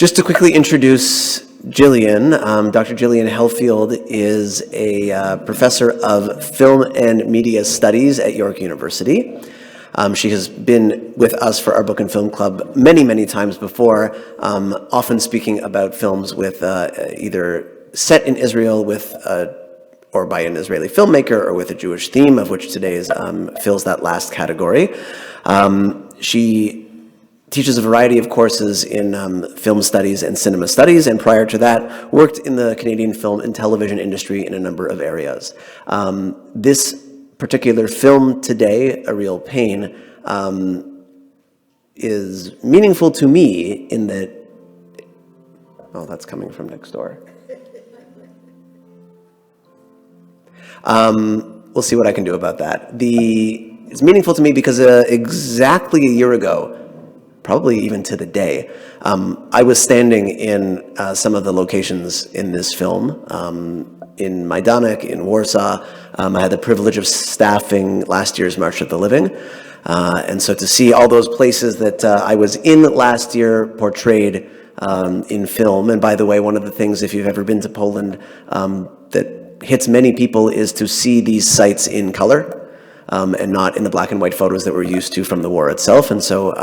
Just to quickly introduce Gillian, Dr. Gillian Helfield is a professor of film and media studies at York University. She has been with us for our book and film club many, many times before, often speaking about films with either set in Israel with or by an Israeli filmmaker or with a Jewish theme, of which today's fills that last category. She teaches a variety of courses in film studies and cinema studies, and prior to that, worked in the Canadian film and television industry in a number of areas. This particular film today, A Real Pain, is meaningful to me in that, oh, that's coming from next door. We'll see what I can do about that. It's meaningful to me because exactly a year ago, probably even to the day, I was standing in some of the locations in this film, in Majdanek, in Warsaw. I had the privilege of staffing last year's March of the Living. And so to see all those places that I was in last year portrayed in film, and by the way, one of the things, if you've ever been to Poland, that hits many people is to see these sites in color. And not in the black and white photos that we're used to from the war itself. And so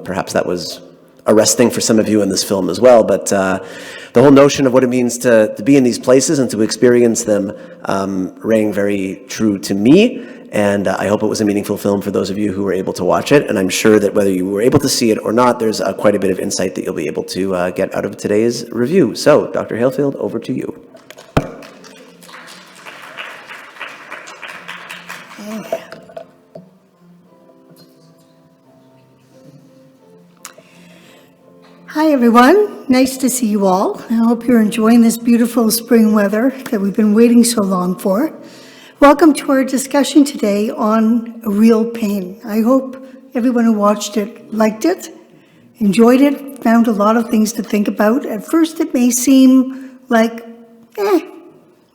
perhaps that was arresting for some of you in this film as well. But the whole notion of what it means to be in these places and to experience them rang very true to me. And I hope it was a meaningful film for those of you who were able to watch it. And I'm sure that whether you were able to see it or not, there's quite a bit of insight that you'll be able to get out of today's review. So, Dr. Helfield, over to you. Hi everyone, nice to see you all. I hope you're enjoying this beautiful spring weather that we've been waiting so long for. Welcome to our discussion today on A Real Pain. I hope everyone who watched it liked it, enjoyed it, found a lot of things to think about. At first it may seem like,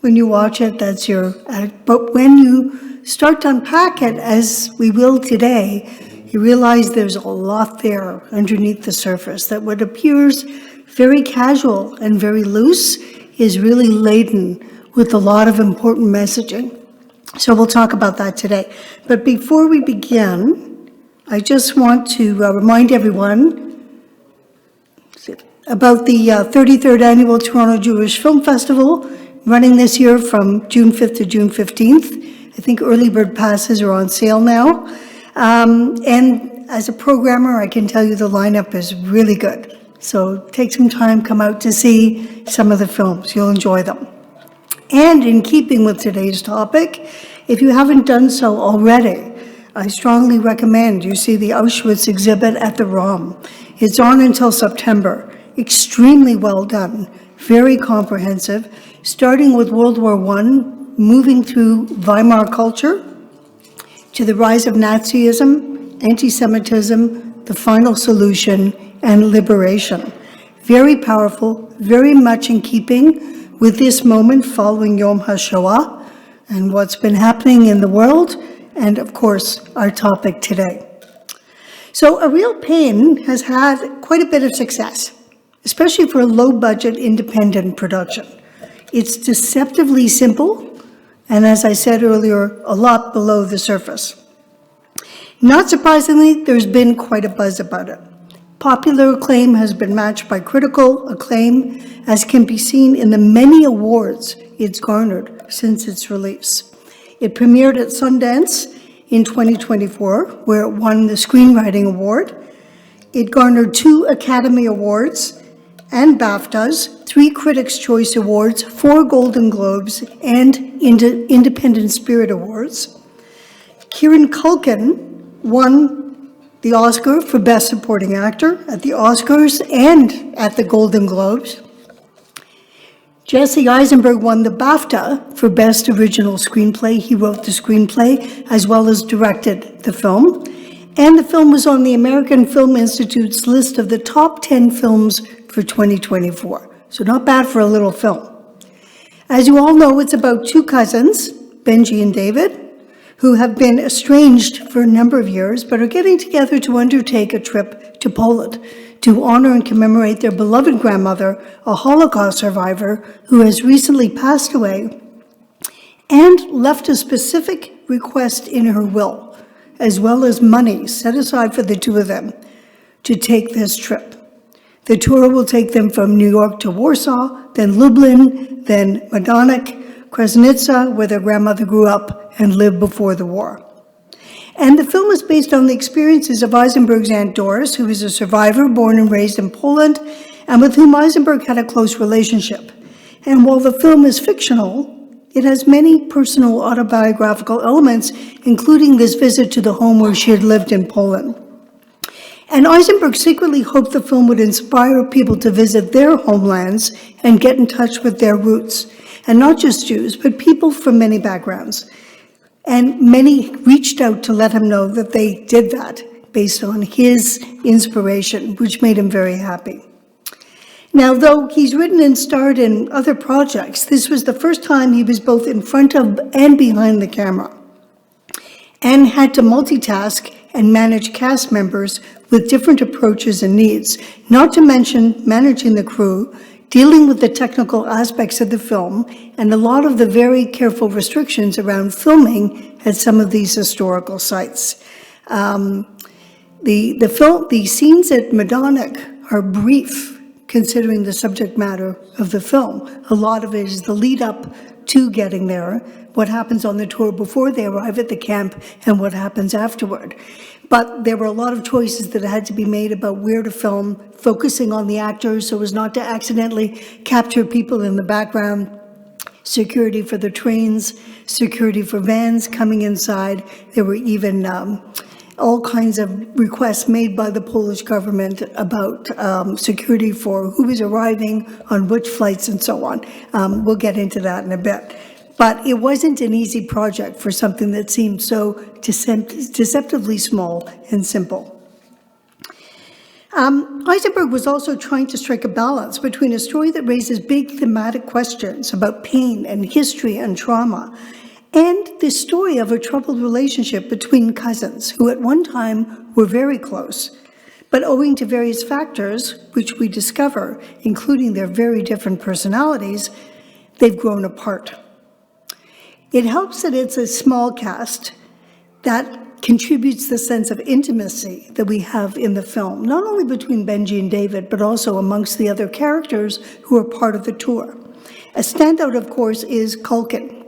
when you watch it, that's your attitude. But when you start to unpack it, as we will today, you realize there's a lot there underneath the surface, that what appears very casual and very loose is really laden with a lot of important messaging. So we'll talk about that today. But before we begin, I just want to remind everyone about the 33rd Annual Toronto Jewish Film Festival, running this year from June 5th to June 15th. I think early bird passes are on sale now. And as a programmer, I can tell you the lineup is really good. So take some time, come out to see some of the films. You'll enjoy them. And in keeping with today's topic, if you haven't done so already, I strongly recommend you see the Auschwitz exhibit at the ROM. It's on until September. Extremely well done, very comprehensive, starting with World War I, moving through Weimar culture, to the rise of Nazism, anti-Semitism, the final solution, and liberation. Very powerful, very much in keeping with this moment following Yom HaShoah and what's been happening in the world, and of course, our topic today. So A Real Pain has had quite a bit of success, especially for a low-budget independent production. It's deceptively simple, and as I said earlier, a lot below the surface. Not surprisingly, there's been quite a buzz about it. Popular acclaim has been matched by critical acclaim, as can be seen in the many awards it's garnered since its release. It premiered at Sundance in 2024, where it won the Screenwriting Award. It garnered 2 Academy Awards and BAFTAs, 3 Critics' Choice Awards, 4 Golden Globes, and Independent Spirit Awards. Kieran Culkin won the Oscar for Best Supporting Actor at the Oscars and at the Golden Globes. Jesse Eisenberg won the BAFTA for Best Original Screenplay. He wrote the screenplay as well as directed the film. And the film was on the American Film Institute's list of the top 10 films for 2024. So not bad for a little film. As you all know, it's about 2 cousins, Benji and David, who have been estranged for a number of years, but are getting together to undertake a trip to Poland to honor and commemorate their beloved grandmother, a Holocaust survivor who has recently passed away, and left a specific request in her will, as well as money set aside for the two of them to take this trip. The tour will take them from New York to Warsaw, then Lublin, then Majdanek, Kresnica, where their grandmother grew up and lived before the war. And the film is based on the experiences of Eisenberg's Aunt Doris, who is a survivor born and raised in Poland, and with whom Eisenberg had a close relationship. And while the film is fictional, it has many personal autobiographical elements, including this visit to the home where she had lived in Poland. And Eisenberg secretly hoped the film would inspire people to visit their homelands and get in touch with their roots. And not just Jews, but people from many backgrounds. And many reached out to let him know that they did that based on his inspiration, which made him very happy. Now, though he's written and starred in other projects, this was the first time he was both in front of and behind the camera, and had to multitask and manage cast members with different approaches and needs, not to mention managing the crew, dealing with the technical aspects of the film, and a lot of the very careful restrictions around filming at some of these historical sites. The scenes at Majdanek are brief, considering the subject matter of the film. A lot of it is the lead up to getting there, what happens on the tour before they arrive at the camp, and what happens afterward. But there were a lot of choices that had to be made about where to film, focusing on the actors so as not to accidentally capture people in the background, security for the trains, security for vans coming inside. There were even all kinds of requests made by the Polish government about security for who was arriving on which flights and so on. We'll get into that in a bit. But it wasn't an easy project for something that seemed so deceptively small and simple. Eisenberg was also trying to strike a balance between a story that raises big thematic questions about pain and history and trauma, and the story of a troubled relationship between cousins who at one time were very close, but owing to various factors, which we discover, including their very different personalities, they've grown apart. It helps that it's a small cast that contributes the sense of intimacy that we have in the film, not only between Benji and David, but also amongst the other characters who are part of the tour. A standout, of course, is Culkin,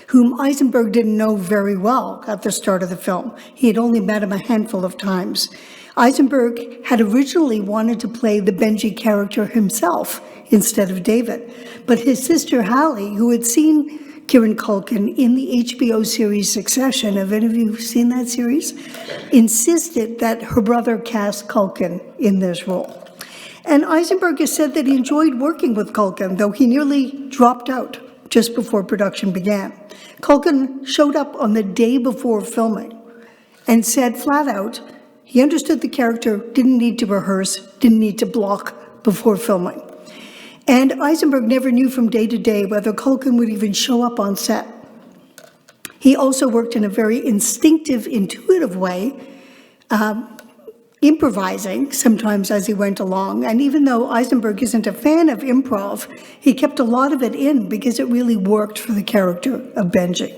whom Eisenberg didn't know very well at the start of the film. He had only met him a handful of times. Eisenberg had originally wanted to play the Benji character himself instead of David, but his sister Hallie, who had seen Kieran Culkin in the HBO series Succession, have any of you seen that series? Insisted that her brother cast Culkin in this role. And Eisenberg has said that he enjoyed working with Culkin, though he nearly dropped out just before production began. Culkin showed up on the day before filming and said flat out he understood the character, didn't need to rehearse, didn't need to block before filming. And Eisenberg never knew from day to day whether Culkin would even show up on set. He also worked in a very instinctive, intuitive way, improvising sometimes as he went along. And even though Eisenberg isn't a fan of improv, he kept a lot of it in because it really worked for the character of Benji.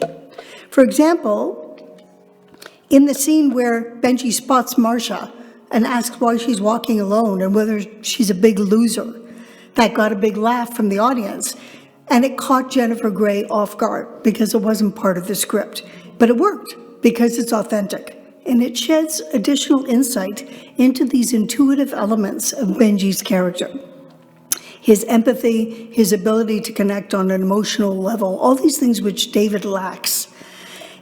For example, in the scene where Benji spots Marcia and asks why she's walking alone and whether she's a big loser, that got a big laugh from the audience, and it caught Jennifer Grey off guard because it wasn't part of the script. But it worked because it's authentic, and it sheds additional insight into these intuitive elements of Benji's character. His empathy, his ability to connect on an emotional level, all these things which David lacks.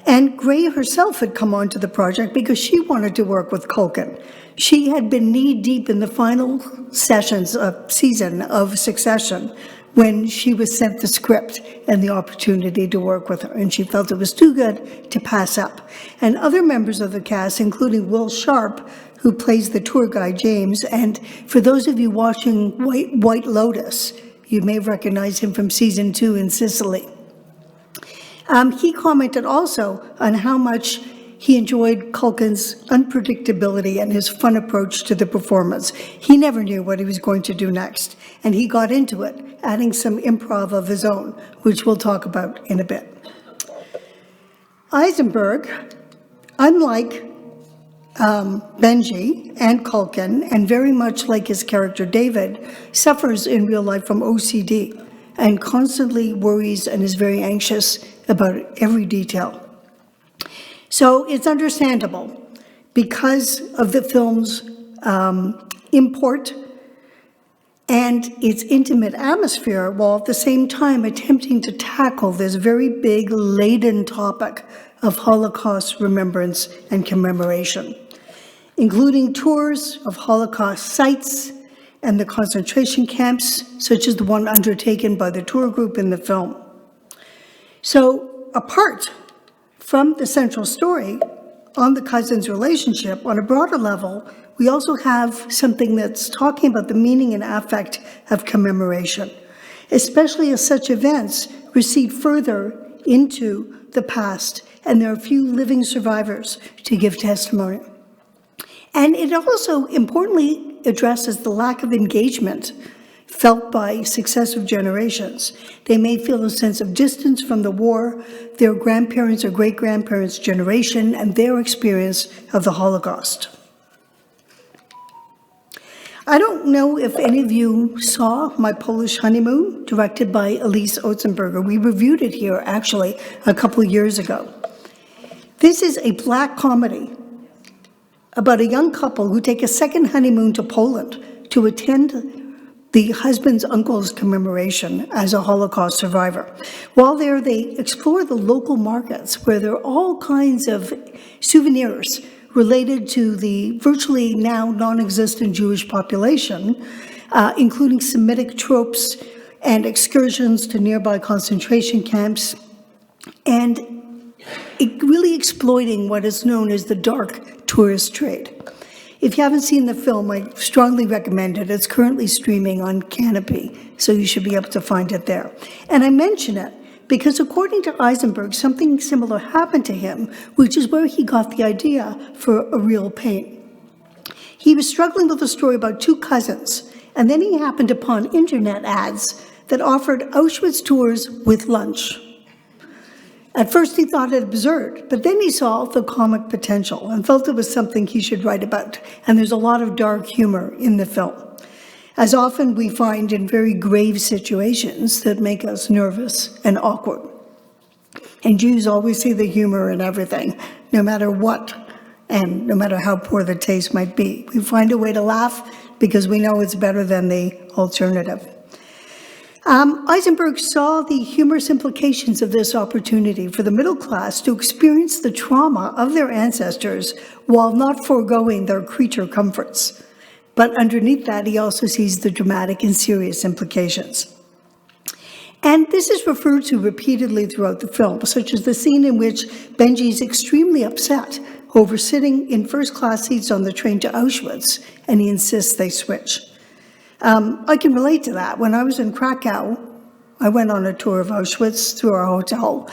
And Grey herself had come onto the project because she wanted to work with Culkin. She had been knee-deep in the final season of Succession when she was sent the script and the opportunity to work with her, and she felt it was too good to pass up. And other members of the cast, including Will Sharp, who plays the tour guide James, and for those of you watching White Lotus, you may recognize him from season 2 in Sicily. He commented also on how much he enjoyed Culkin's unpredictability and his fun approach to the performance. He never knew what he was going to do next, and he got into it, adding some improv of his own, which we'll talk about in a bit. Eisenberg, unlike Benji and Culkin, and very much like his character David, suffers in real life from OCD and constantly worries and is very anxious about every detail. So it's understandable because of the film's import and its intimate atmosphere, while at the same time attempting to tackle this very big, laden topic of Holocaust remembrance and commemoration, including tours of Holocaust sites and the concentration camps, such as the one undertaken by the tour group in the film. So, apart from the central story on the cousins' relationship, on a broader level, we also have something that's talking about the meaning and affect of commemoration, especially as such events recede further into the past, and there are few living survivors to give testimony. And it also importantly addresses the lack of engagement felt by successive generations. They may feel a sense of distance from the war, their grandparents' or great-grandparents' generation, and their experience of the Holocaust. I don't know if any of you saw My Polish Honeymoon, directed by Elise Otzenberger. We reviewed it here, actually, a couple of years ago. This is a Black comedy about a young couple who take a second honeymoon to Poland to attend the husband's uncle's commemoration as a Holocaust survivor. While there, they explore the local markets where there are all kinds of souvenirs related to the virtually now non-existent Jewish population, including Semitic tropes and excursions to nearby concentration camps, and really exploiting what is known as the dark tourist trade. If you haven't seen the film, I strongly recommend it. It's currently streaming on Canopy, so you should be able to find it there. And I mention it because according to Eisenberg, something similar happened to him, which is where he got the idea for A Real Pain. He was struggling with a story about two cousins, and then he happened upon internet ads that offered Auschwitz tours with lunch. At first he thought it absurd, but then he saw the comic potential and felt it was something he should write about. And there's a lot of dark humor in the film, as often we find in very grave situations that make us nervous and awkward. And Jews always see the humor in everything, no matter what, and no matter how poor the taste might be. We find a way to laugh because we know it's better than the alternative. Eisenberg saw the humorous implications of this opportunity for the middle class to experience the trauma of their ancestors while not foregoing their creature comforts. But underneath that, he also sees the dramatic and serious implications. And this is referred to repeatedly throughout the film, such as the scene in which Benji is extremely upset over sitting in first-class seats on the train to Auschwitz, and he insists they switch. I can relate to that. When I was in Krakow, I went on a tour of Auschwitz through our hotel.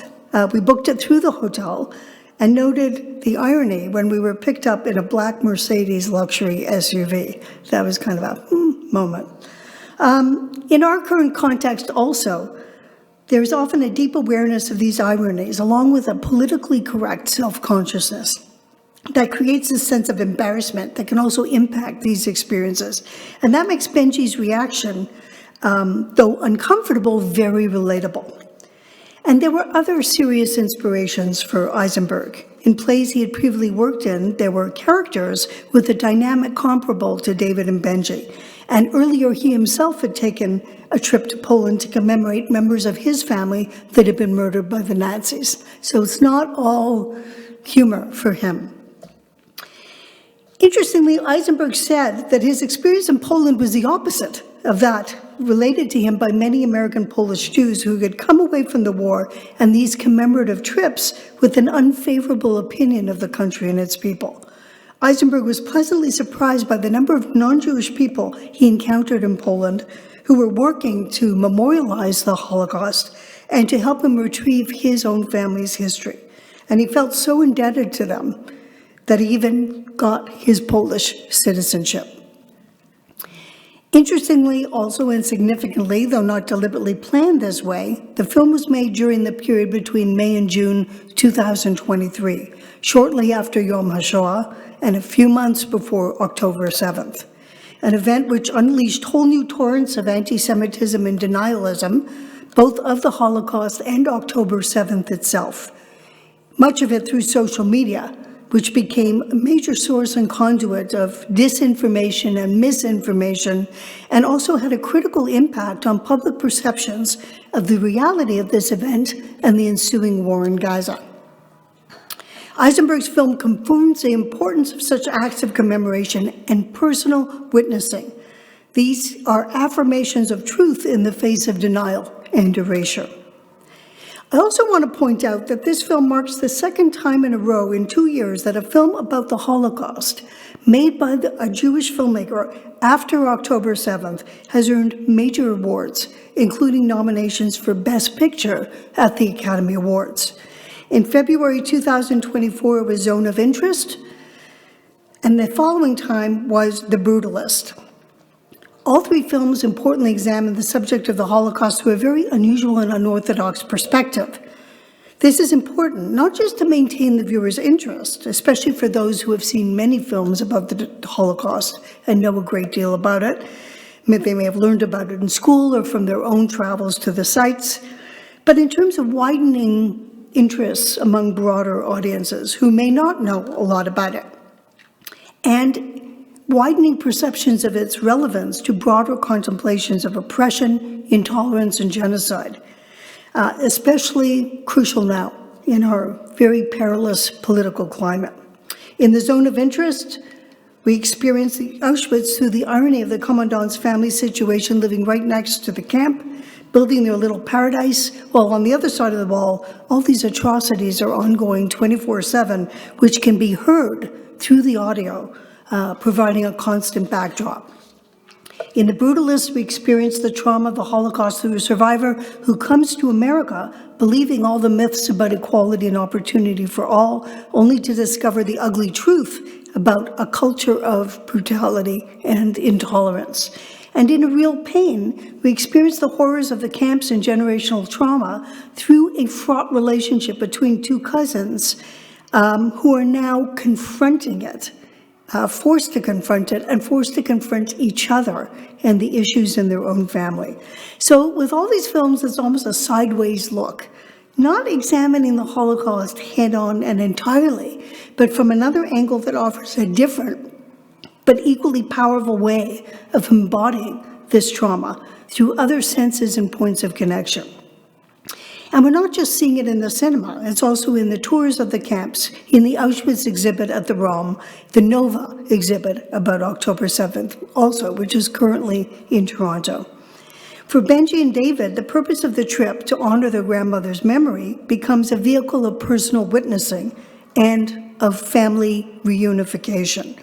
We booked it through the hotel and noted the irony when we were picked up in a black Mercedes luxury SUV. That was kind of a moment. In our current context also, there's often a deep awareness of these ironies, along with a politically correct self-consciousness that creates a sense of embarrassment that can also impact these experiences. And that makes Benji's reaction, though uncomfortable, very relatable. And there were other serious inspirations for Eisenberg. In plays he had previously worked in, there were characters with a dynamic comparable to David and Benji. And earlier, he himself had taken a trip to Poland to commemorate members of his family that had been murdered by the Nazis. So it's not all humor for him. Interestingly, Eisenberg said that his experience in Poland was the opposite of that related to him by many American Polish Jews who had come away from the war and these commemorative trips with an unfavorable opinion of the country and its people. Eisenberg was pleasantly surprised by the number of non-Jewish people he encountered in Poland who were working to memorialize the Holocaust and to help him retrieve his own family's history. and he felt so indebted to them that he even got his Polish citizenship. Interestingly, also and significantly, though not deliberately planned this way, the film was made during the period between May and June 2023, shortly after Yom HaShoah and a few months before October 7th, an event which unleashed whole new torrents of anti-Semitism and denialism, both of the Holocaust and October 7th itself, much of it through social media, which became a major source and conduit of disinformation and misinformation, and also had a critical impact on public perceptions of the reality of this event and the ensuing war in Gaza. Eisenberg's film confirms the importance of such acts of commemoration and personal witnessing. These are affirmations of truth in the face of denial and erasure. I also want to point out that this film marks the second time in a row in 2 years that a film about the Holocaust, made by a Jewish filmmaker after October 7th, has earned major awards, including nominations for Best Picture at the Academy Awards. In February 2024, it was Zone of Interest, and the following time was The Brutalist. All three films importantly examine the subject of the Holocaust through a very unusual and unorthodox perspective. This is important, not just to maintain the viewer's interest, especially for those who have seen many films about the Holocaust and know a great deal about it. They may have learned about it in school or from their own travels to the sites, but in terms of widening interests among broader audiences who may not know a lot about it, and widening perceptions of its relevance to broader contemplations of oppression, intolerance, and genocide, especially crucial now in our very perilous political climate. In the Zone of Interest, we experience the Auschwitz through the irony of the commandant's family situation, living right next to the camp, building their little paradise, while on the other side of the wall, all these atrocities are ongoing 24/7, which can be heard through the audio, providing a constant backdrop. In The Brutalist, we experience the trauma of the Holocaust through a survivor who comes to America believing all the myths about equality and opportunity for all, only to discover the ugly truth about a culture of brutality and intolerance. And in A Real Pain, we experience the horrors of the camps and generational trauma through a fraught relationship between two cousins who are now confronting it. Forced to confront it and forced to confront each other and the issues in their own family. So with all these films, it's almost a sideways look, not examining the Holocaust head-on and entirely, but from another angle that offers a different but equally powerful way of embodying this trauma through other senses and points of connection. And we're not just seeing it in the cinema, it's also in the tours of the camps, in the Auschwitz exhibit at the ROM, the Nova exhibit about October 7th also, which is currently in Toronto. For Benji and David, the purpose of the trip to honor their grandmother's memory becomes a vehicle of personal witnessing and of family reunification.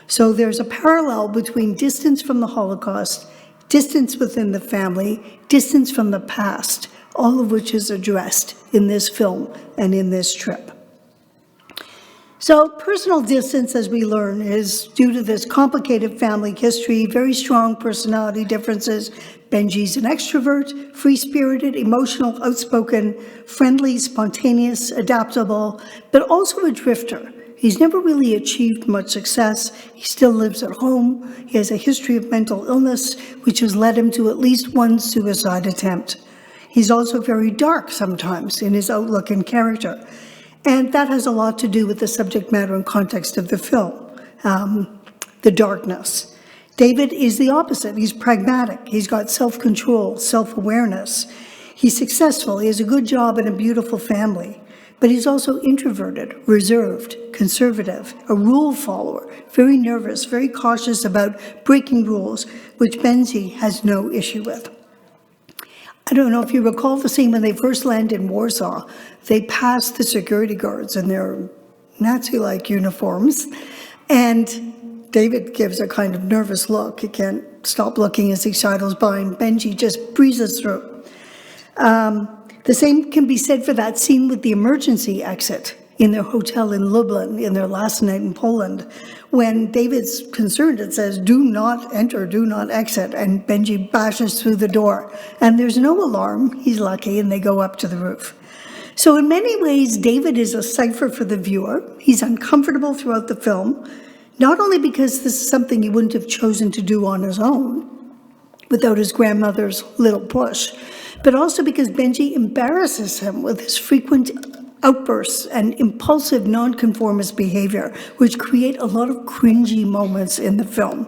So there's a parallel between distance from the Holocaust, distance within the family, distance from the past, all of which is addressed in this film and in this trip. So personal distance, as we learn, is due to this complicated family history, very strong personality differences. Benji's an extrovert, free-spirited, emotional, outspoken, friendly, spontaneous, adaptable, but also a drifter. He's never really achieved much success. He still lives at home. He has a history of mental illness, which has led him to at least one suicide attempt. He's also very dark sometimes in his outlook and character. And that has a lot to do with the subject matter and context of the film, the darkness. David is the opposite. He's pragmatic. He's got self-control, self-awareness. He's successful. He has a good job and a beautiful family. But he's also introverted, reserved, conservative, a rule follower, very nervous, very cautious about breaking rules, which Benji has no issue with. I don't know if you recall the scene when they first land in Warsaw. They pass the security guards in their Nazi-like uniforms, and David gives a kind of nervous look. He can't stop looking as he sidles by, and Benji just breezes through. The same can be said for that scene with the emergency exit in their hotel in Lublin in their last night in Poland. When David's concerned, it says, "Do not enter, do not exit," and Benji bashes through the door. And there's no alarm, he's lucky, and they go up to the roof. So in many ways, David is a cipher for the viewer. He's uncomfortable throughout the film, not only because this is something he wouldn't have chosen to do on his own, without his grandmother's little push, but also because Benji embarrasses him with his frequent outbursts and impulsive nonconformist behavior, which create a lot of cringy moments in the film.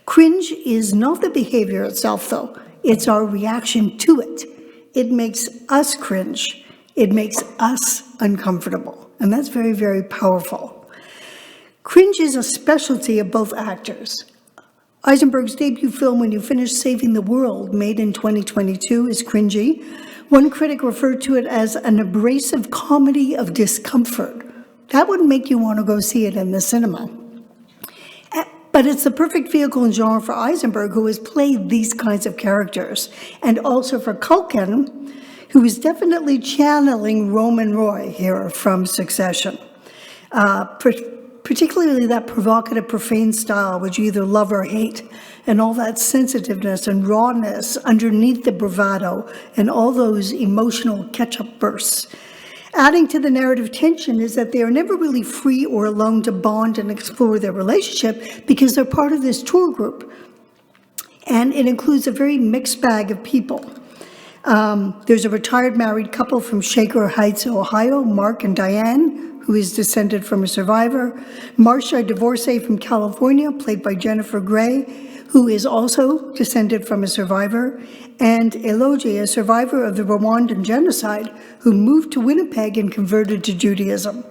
Cringe is not the behavior itself, though. It's our reaction to it. It makes us cringe. It makes us uncomfortable. And that's very, very powerful. Cringe is a specialty of both actors. Eisenberg's debut film, When You Finish Saving the World, made in 2022, is cringy. One critic referred to it as an abrasive comedy of discomfort. That would make you want to go see it in the cinema. But it's the perfect vehicle and genre for Eisenberg, who has played these kinds of characters, and also for Culkin, who is definitely channeling Roman Roy here from Succession. Particularly that provocative, profane style, which you either love or hate, and all that sensitiveness and rawness underneath the bravado and all those emotional catch-up bursts. Adding to the narrative tension is that they are never really free or alone to bond and explore their relationship because they're part of this tour group. And it includes a very mixed bag of people. There's a retired married couple from Shaker Heights, Ohio, Mark and Diane, who is descended from a survivor. Marcia, a divorcee from California, played by Jennifer Grey, who is also descended from a survivor. And Eloji, a survivor of the Rwandan genocide, who moved to Winnipeg and converted to Judaism.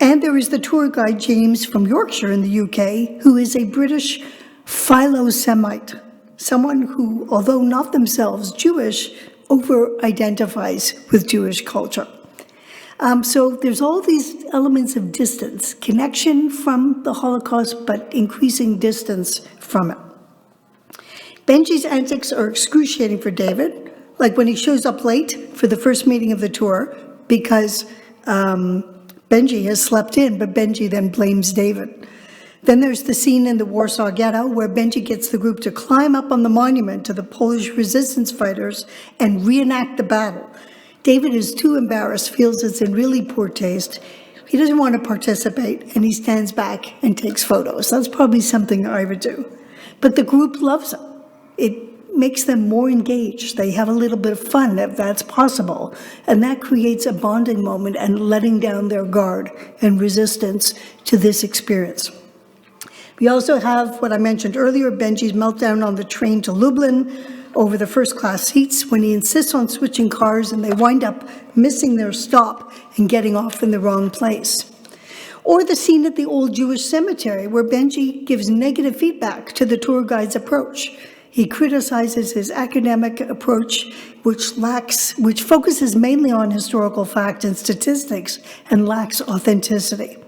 And there is the tour guide, James, from Yorkshire in the UK, who is a British philo-Semite, someone who, although not themselves Jewish, over-identifies with Jewish culture. So there's all these elements of distance, connection from the Holocaust, but increasing distance from it. Benji's antics are excruciating for David, like when he shows up late for the first meeting of the tour because Benji has slept in, but Benji then blames David. Then there's the scene in the Warsaw Ghetto where Benji gets the group to climb up on the monument to the Polish resistance fighters and reenact the battle. David is too embarrassed, feels it's in really poor taste. He doesn't want to participate, and he stands back and takes photos. That's probably something I would do. But the group loves him. It makes them more engaged. They have a little bit of fun, if that's possible. And that creates a bonding moment and letting down their guard and resistance to this experience. We also have what I mentioned earlier, Benji's meltdown on the train to Lublin over the first-class seats when he insists on switching cars and they wind up missing their stop and getting off in the wrong place. Or the scene at the old Jewish cemetery where Benji gives negative feedback to the tour guide's approach. He criticizes his academic approach, which focuses mainly on historical fact and statistics and lacks authenticity.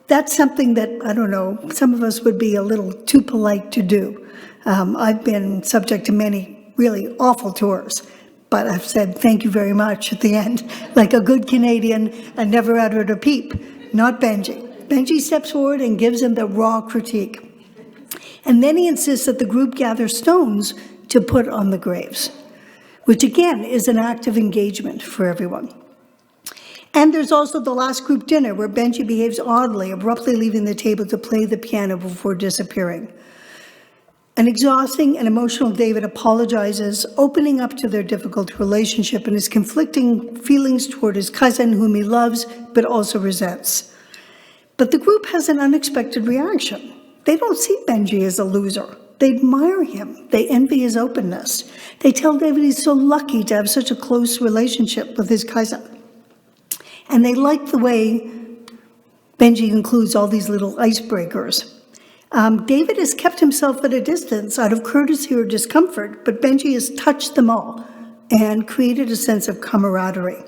That's something that, I don't know, some of us would be a little too polite to do. I've been subject to many really awful tours, but I've said thank you very much at the end, like a good Canadian, and never uttered a peep. Not Benji. Benji steps forward and gives him the raw critique. And then he insists that the group gather stones to put on the graves, which again is an act of engagement for everyone. And there's also the last group dinner where Benji behaves oddly, abruptly leaving the table to play the piano before disappearing. An exhausting and emotional David apologizes, opening up to their difficult relationship and his conflicting feelings toward his cousin, whom he loves, but also resents. But the group has an unexpected reaction. They don't see Benji as a loser. They admire him. They envy his openness. They tell David he's so lucky to have such a close relationship with his cousin. And they like the way Benji includes all these little icebreakers. David has kept himself at a distance out of courtesy or discomfort, but Benji has touched them all and created a sense of camaraderie.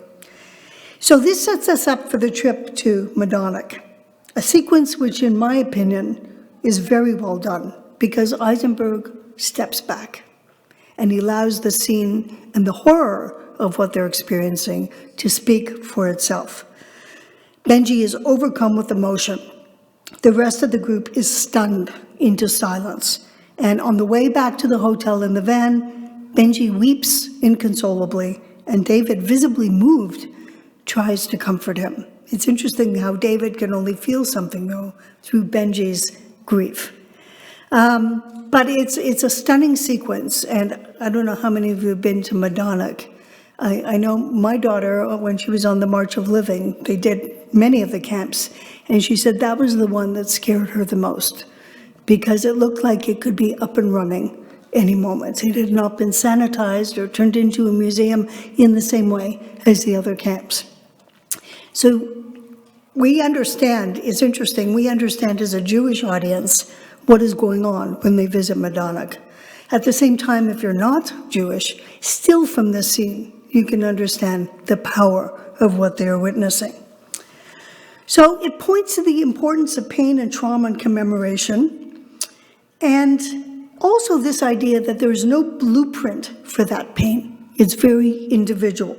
So this sets us up for the trip to Medonic, a sequence which, in my opinion, is very well done because Eisenberg steps back and he allows the scene and the horror of what they're experiencing to speak for itself. Benji is overcome with emotion. The rest of the group is stunned into silence. And on the way back to the hotel in the van, Benji weeps inconsolably, and David, visibly moved, tries to comfort him. It's interesting how David can only feel something, though, through Benji's grief. But it's a stunning sequence, and I don't know how many of you have been to Madonic. I know my daughter, when she was on the March of Living, they did many of the camps, and she said that was the one that scared her the most, because it looked like it could be up and running any moment. It had not been sanitized or turned into a museum in the same way as the other camps. So we understand, it's interesting, we understand as a Jewish audience what is going on when they visit Madonic. At the same time, if you're not Jewish, still from this scene, you can understand the power of what they are witnessing. So it points to the importance of pain and trauma and commemoration, and also this idea that there is no blueprint for that pain. It's very individual.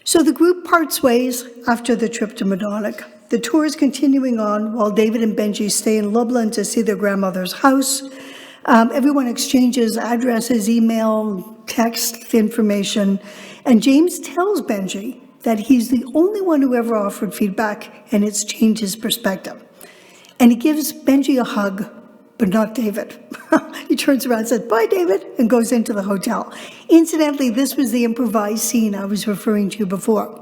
So the group parts ways after the trip to Madonic. The tour is continuing on while David and Benji stay in Lublin to see their grandmother's house. Everyone exchanges addresses, email, text information, and James tells Benji that he's the only one who ever offered feedback, and it's changed his perspective. And he gives Benji a hug, but not David. He turns around and says, "Bye, David," and goes into the hotel. Incidentally, this was the improvised scene I was referring to before.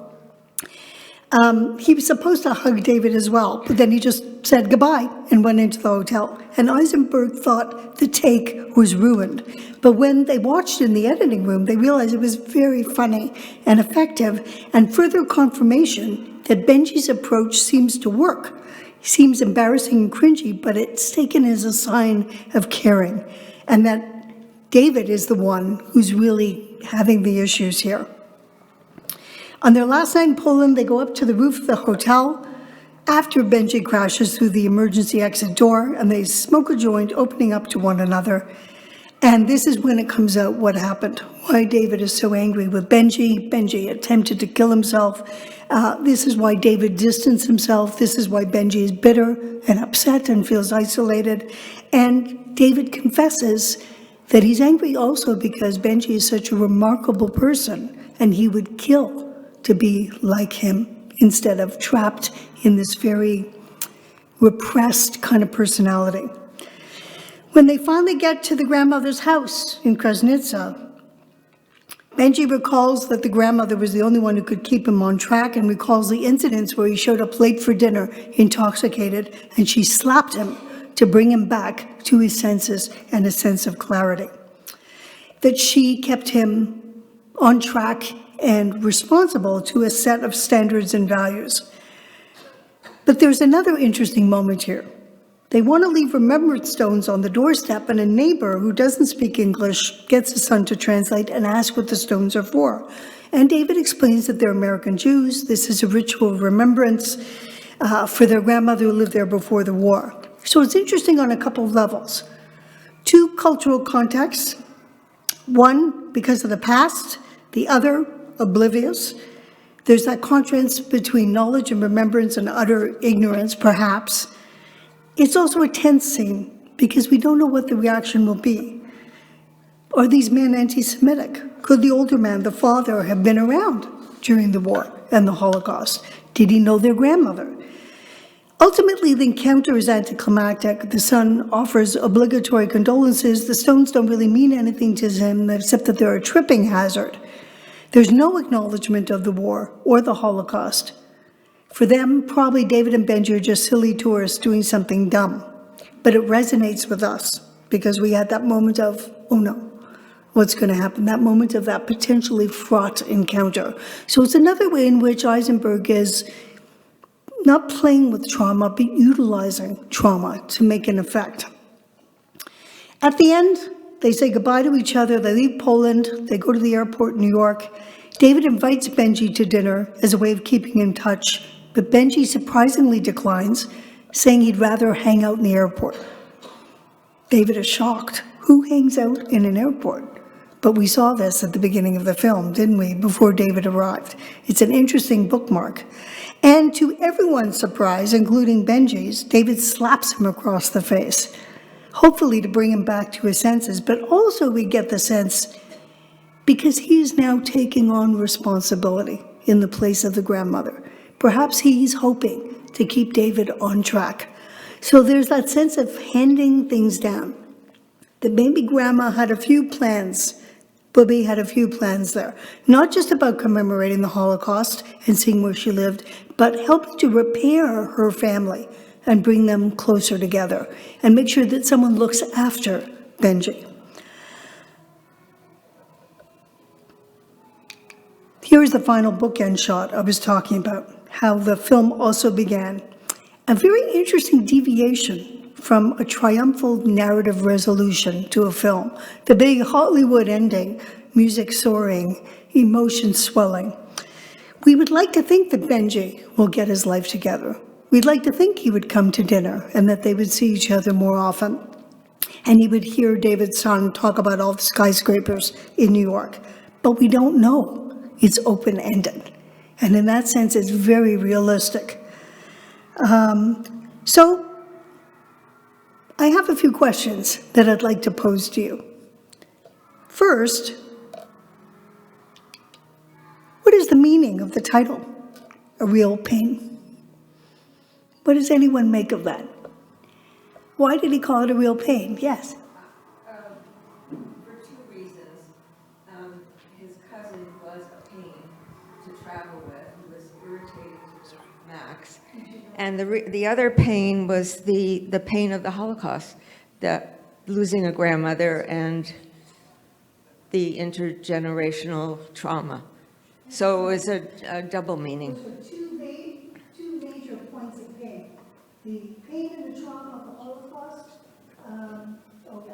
He was supposed to hug David as well, but then he just said goodbye and went into the hotel. And Eisenberg thought the take was ruined. But when they watched in the editing room, they realized it was very funny and effective, and further confirmation that Benji's approach seems to work. He seems embarrassing and cringy, but it's taken as a sign of caring, and that David is the one who's really having the issues here. On their last night in Poland, they go up to the roof of the hotel after Benji crashes through the emergency exit door, and they smoke a joint, opening up to one another. And this is when it comes out what happened, why David is so angry with Benji. Benji attempted to kill himself. This is why David distanced himself. This is why Benji is bitter and upset and feels isolated. And David confesses that he's angry also because Benji is such a remarkable person, and he would kill to be like him instead of trapped in this very repressed kind of personality. When they finally get to the grandmother's house in Krasnitsa, Benji recalls that the grandmother was the only one who could keep him on track, and recalls the incidents where he showed up late for dinner, intoxicated, and she slapped him to bring him back to his senses and a sense of clarity. That she kept him on track and responsible to a set of standards and values. But there's another interesting moment here. They want to leave remembrance stones on the doorstep, and a neighbor who doesn't speak English gets his son to translate and ask what the stones are for. And David explains that they're American Jews. This is a ritual of remembrance for their grandmother who lived there before the war. So it's interesting on a couple of levels. Two cultural contexts. One, because of the past. The other, oblivious. There's that contrast between knowledge and remembrance and utter ignorance, perhaps. It's also a tense scene because we don't know what the reaction will be. Are these men anti-Semitic? Could the older man, the father, have been around during the war and the Holocaust? Did he know their grandmother? Ultimately, the encounter is anticlimactic. The son offers obligatory condolences. The stones don't really mean anything to him except that they're a tripping hazard. There's no acknowledgement of the war or the Holocaust. For them, probably David and Benji are just silly tourists doing something dumb. But it resonates with us because we had that moment of, oh no, what's going to happen? That moment of that potentially fraught encounter. So it's another way in which Eisenberg is not playing with trauma, but utilizing trauma to make an effect. At the end, they say goodbye to each other. They leave Poland. They go to the airport in New York. David invites Benji to dinner as a way of keeping in touch, but Benji surprisingly declines, saying he'd rather hang out in the airport. David is shocked. Who hangs out in an airport? But we saw this at the beginning of the film, didn't we, before David arrived. It's an interesting bookmark. And to everyone's surprise, including Benji's, David slaps him across the face, hopefully to bring him back to his senses. But also we get the sense, because he's now taking on responsibility in the place of the grandmother. Perhaps he's hoping to keep David on track. So there's that sense of handing things down, that maybe Grandma had a few plans, Bobby had a few plans there, not just about commemorating the Holocaust and seeing where she lived, but helping to repair her family and bring them closer together and make sure that someone looks after Benji. Here's the final bookend shot I was talking about, how the film also began. A very interesting deviation from a triumphal narrative resolution to a film. The big Hollywood ending, music soaring, emotion swelling. We would like to think that Benji will get his life together. We'd like to think he would come to dinner and that they would see each other more often. And he would hear David's son talk about all the skyscrapers in New York. But we don't know. It's open-ended. And in that sense, it's very realistic. So I have a few questions that I'd like to pose to you. First, what is the meaning of the title, A Real Pain? What does anyone make of that? Why did he call it a real pain? Yes. For two reasons. His cousin was a pain to travel with. He was irritating to Max. And the other pain was the pain of the Holocaust, the losing a grandmother and the intergenerational trauma. So it was a double meaning. Those are two major points of pain. The pain and the trauma of the Holocaust. I'll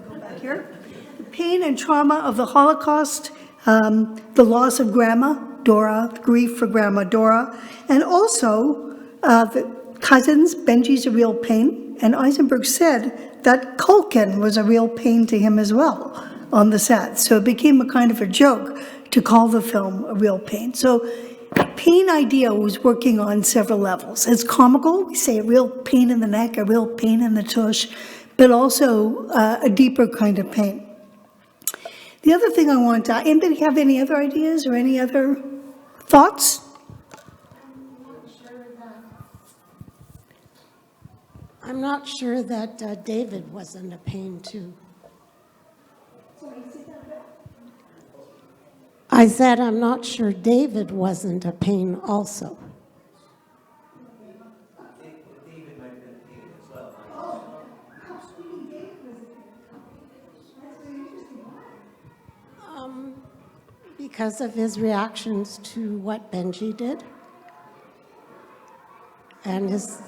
go back here. The pain and trauma of the Holocaust, the loss of Grandma Dora, the grief for Grandma Dora, and also the cousins. Benji's a real pain, and Eisenberg said that Culkin was a real pain to him as well on the set. So it became a kind of a joke to call the film a real pain. So pain idea was working on several levels. It's comical, we say a real pain in the neck, a real pain in the tush, but also a deeper kind of pain. The other thing I want to, anybody have any other ideas or any other thoughts? I'm not sure that David wasn't a pain too. I said I'm not sure David wasn't a pain also. Because of his reactions to what Benji did. And his,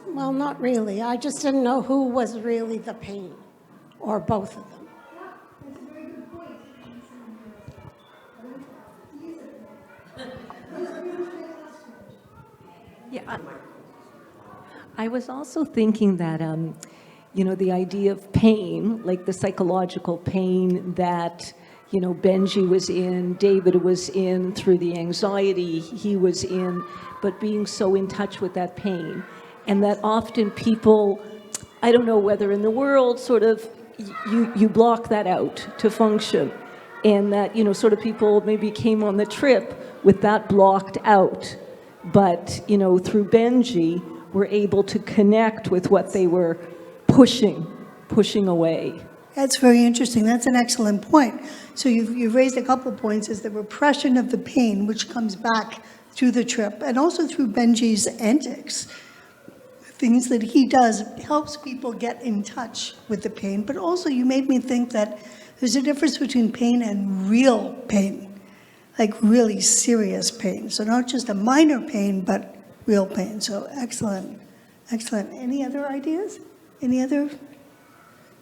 well, not really. I just didn't know who was really the pain, or both of them. Yeah, I was also thinking that, the idea of pain, like the psychological pain that, Benji was in, David was in, through the anxiety he was in, but being so in touch with that pain. And that often people, I don't know whether in the world, sort of, you block that out to function. And that, sort of people maybe came on the trip with that blocked out. But, through Benji, we're able to connect with what they were pushing away. That's very interesting. That's an excellent point. So you've raised a couple of points, is the repression of the pain, which comes back through the trip, and also through Benji's antics. Things that he does helps people get in touch with the pain, but also you made me think that there's a difference between pain and real pain, like really serious pain. So not just a minor pain, but real pain. So excellent, excellent. Any other ideas? Any other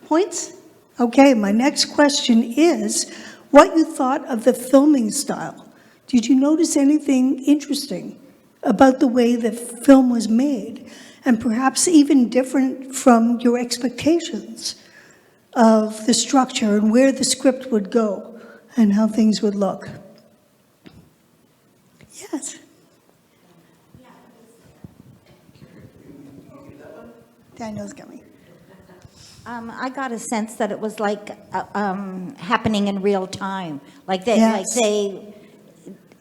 points? Okay, my next question is what you thought of the filming style. Did you notice anything interesting about the way the film was made, and perhaps even different from your expectations of the structure and where the script would go and how things would look? Yes. Daniel's coming. I got a sense that it was like happening in real time. Yes.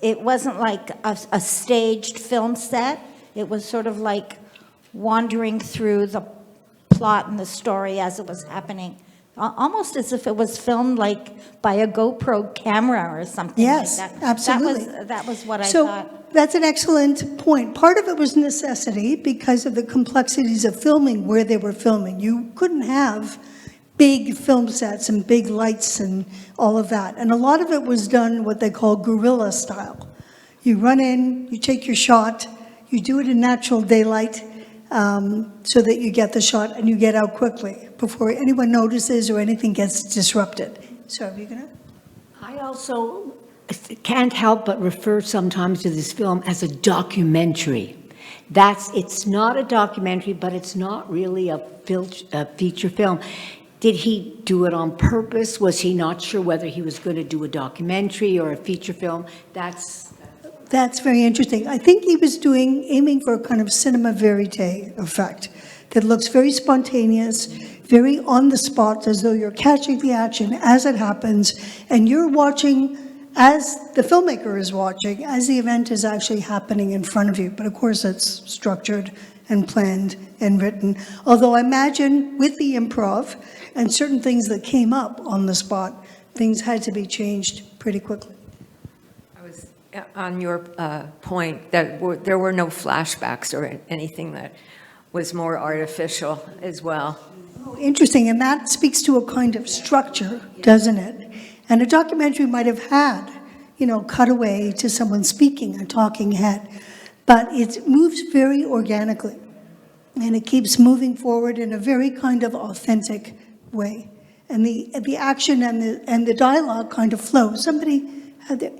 It wasn't like a staged film set. It was sort of like wandering through the plot and the story as it was happening. Almost as if it was filmed like by a GoPro camera or something Yes, like that. absolutely. That was what I So thought. that's an excellent point. Part of it was necessity because of the complexities of filming where they were filming. You couldn't have big film sets and big lights and all of that. And a lot of it was done what they call guerrilla style. You run in, you take your shot, you do it in natural daylight so that you get the shot and you get out quickly before anyone notices or anything gets disrupted. So are you going to? I also can't help but refer sometimes to this film as a documentary. It's not a documentary, but it's not really a feature film. Did he do it on purpose? Was he not sure whether he was going to do a documentary or a feature film? That's very interesting. I think he was aiming for a kind of cinema verite effect that looks very spontaneous, very on the spot, as though you're catching the action as it happens, and you're watching as the filmmaker is watching, as the event is actually happening in front of you. But of course, it's structured and planned and written. Although I imagine with the improv and certain things that came up on the spot, things had to be changed pretty quickly. I was on your point that there were no flashbacks or anything that was more artificial as well. Oh, interesting, and that speaks to a kind of structure, doesn't it? And a documentary might have had, cutaway to someone speaking, a talking head, but it moves very organically, and it keeps moving forward in a very kind of authentic way. And the action and the dialogue kind of flow. Somebody had their...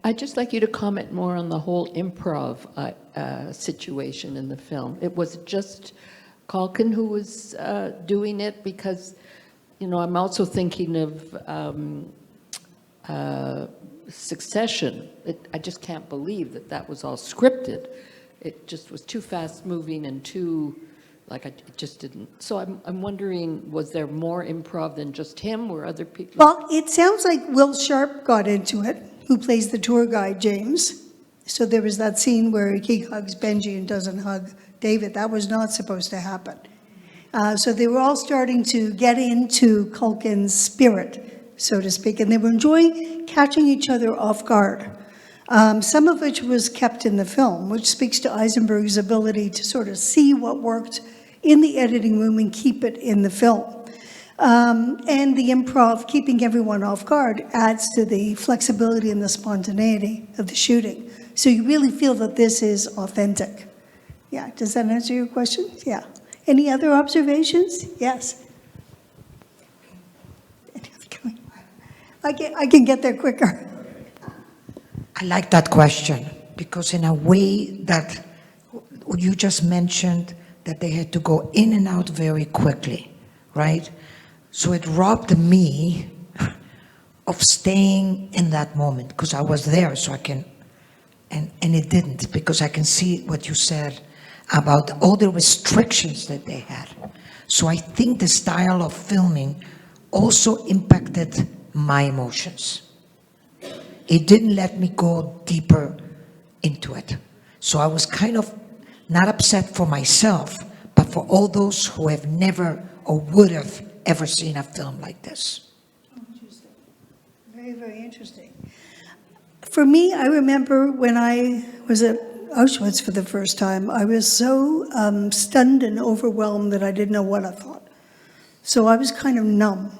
I'd just like you to comment more on the whole improv situation in the film. It was just Culkin who was doing it, because, I'm also thinking of Succession. I just can't believe that was all scripted. It just was too fast moving and too, it just didn't. So I'm wondering, was there more improv than just him, or other people? Well, it sounds like Will Sharp got into it, who plays the tour guide, James. So there was that scene where he hugs Benji and doesn't hug David. That was not supposed to happen. So they were all starting to get into Culkin's spirit, so to speak, and they were enjoying catching each other off guard. Some of which was kept in the film, which speaks to Eisenberg's ability to sort of see what worked in the editing room and keep it in the film. And the improv, keeping everyone off guard, adds to the flexibility and the spontaneity of the shooting. So you really feel that this is authentic. Yeah, does that answer your question? Yeah. Any other observations? Yes. I can get there quicker. I like that question, because in a way that you just mentioned that they had to go in and out very quickly, right? So it robbed me of staying in that moment, because I was there, so I can, and it didn't, because I can see what you said about all the restrictions that they had. So I think the style of filming also impacted my emotions. It didn't let me go deeper into it. So I was kind of not upset for myself, but for all those who have never or would have ever seen a film like this. Interesting. Very, very interesting. For me, I remember when I was at Auschwitz for the first time, I was so stunned and overwhelmed that I didn't know what I thought. So I was kind of numb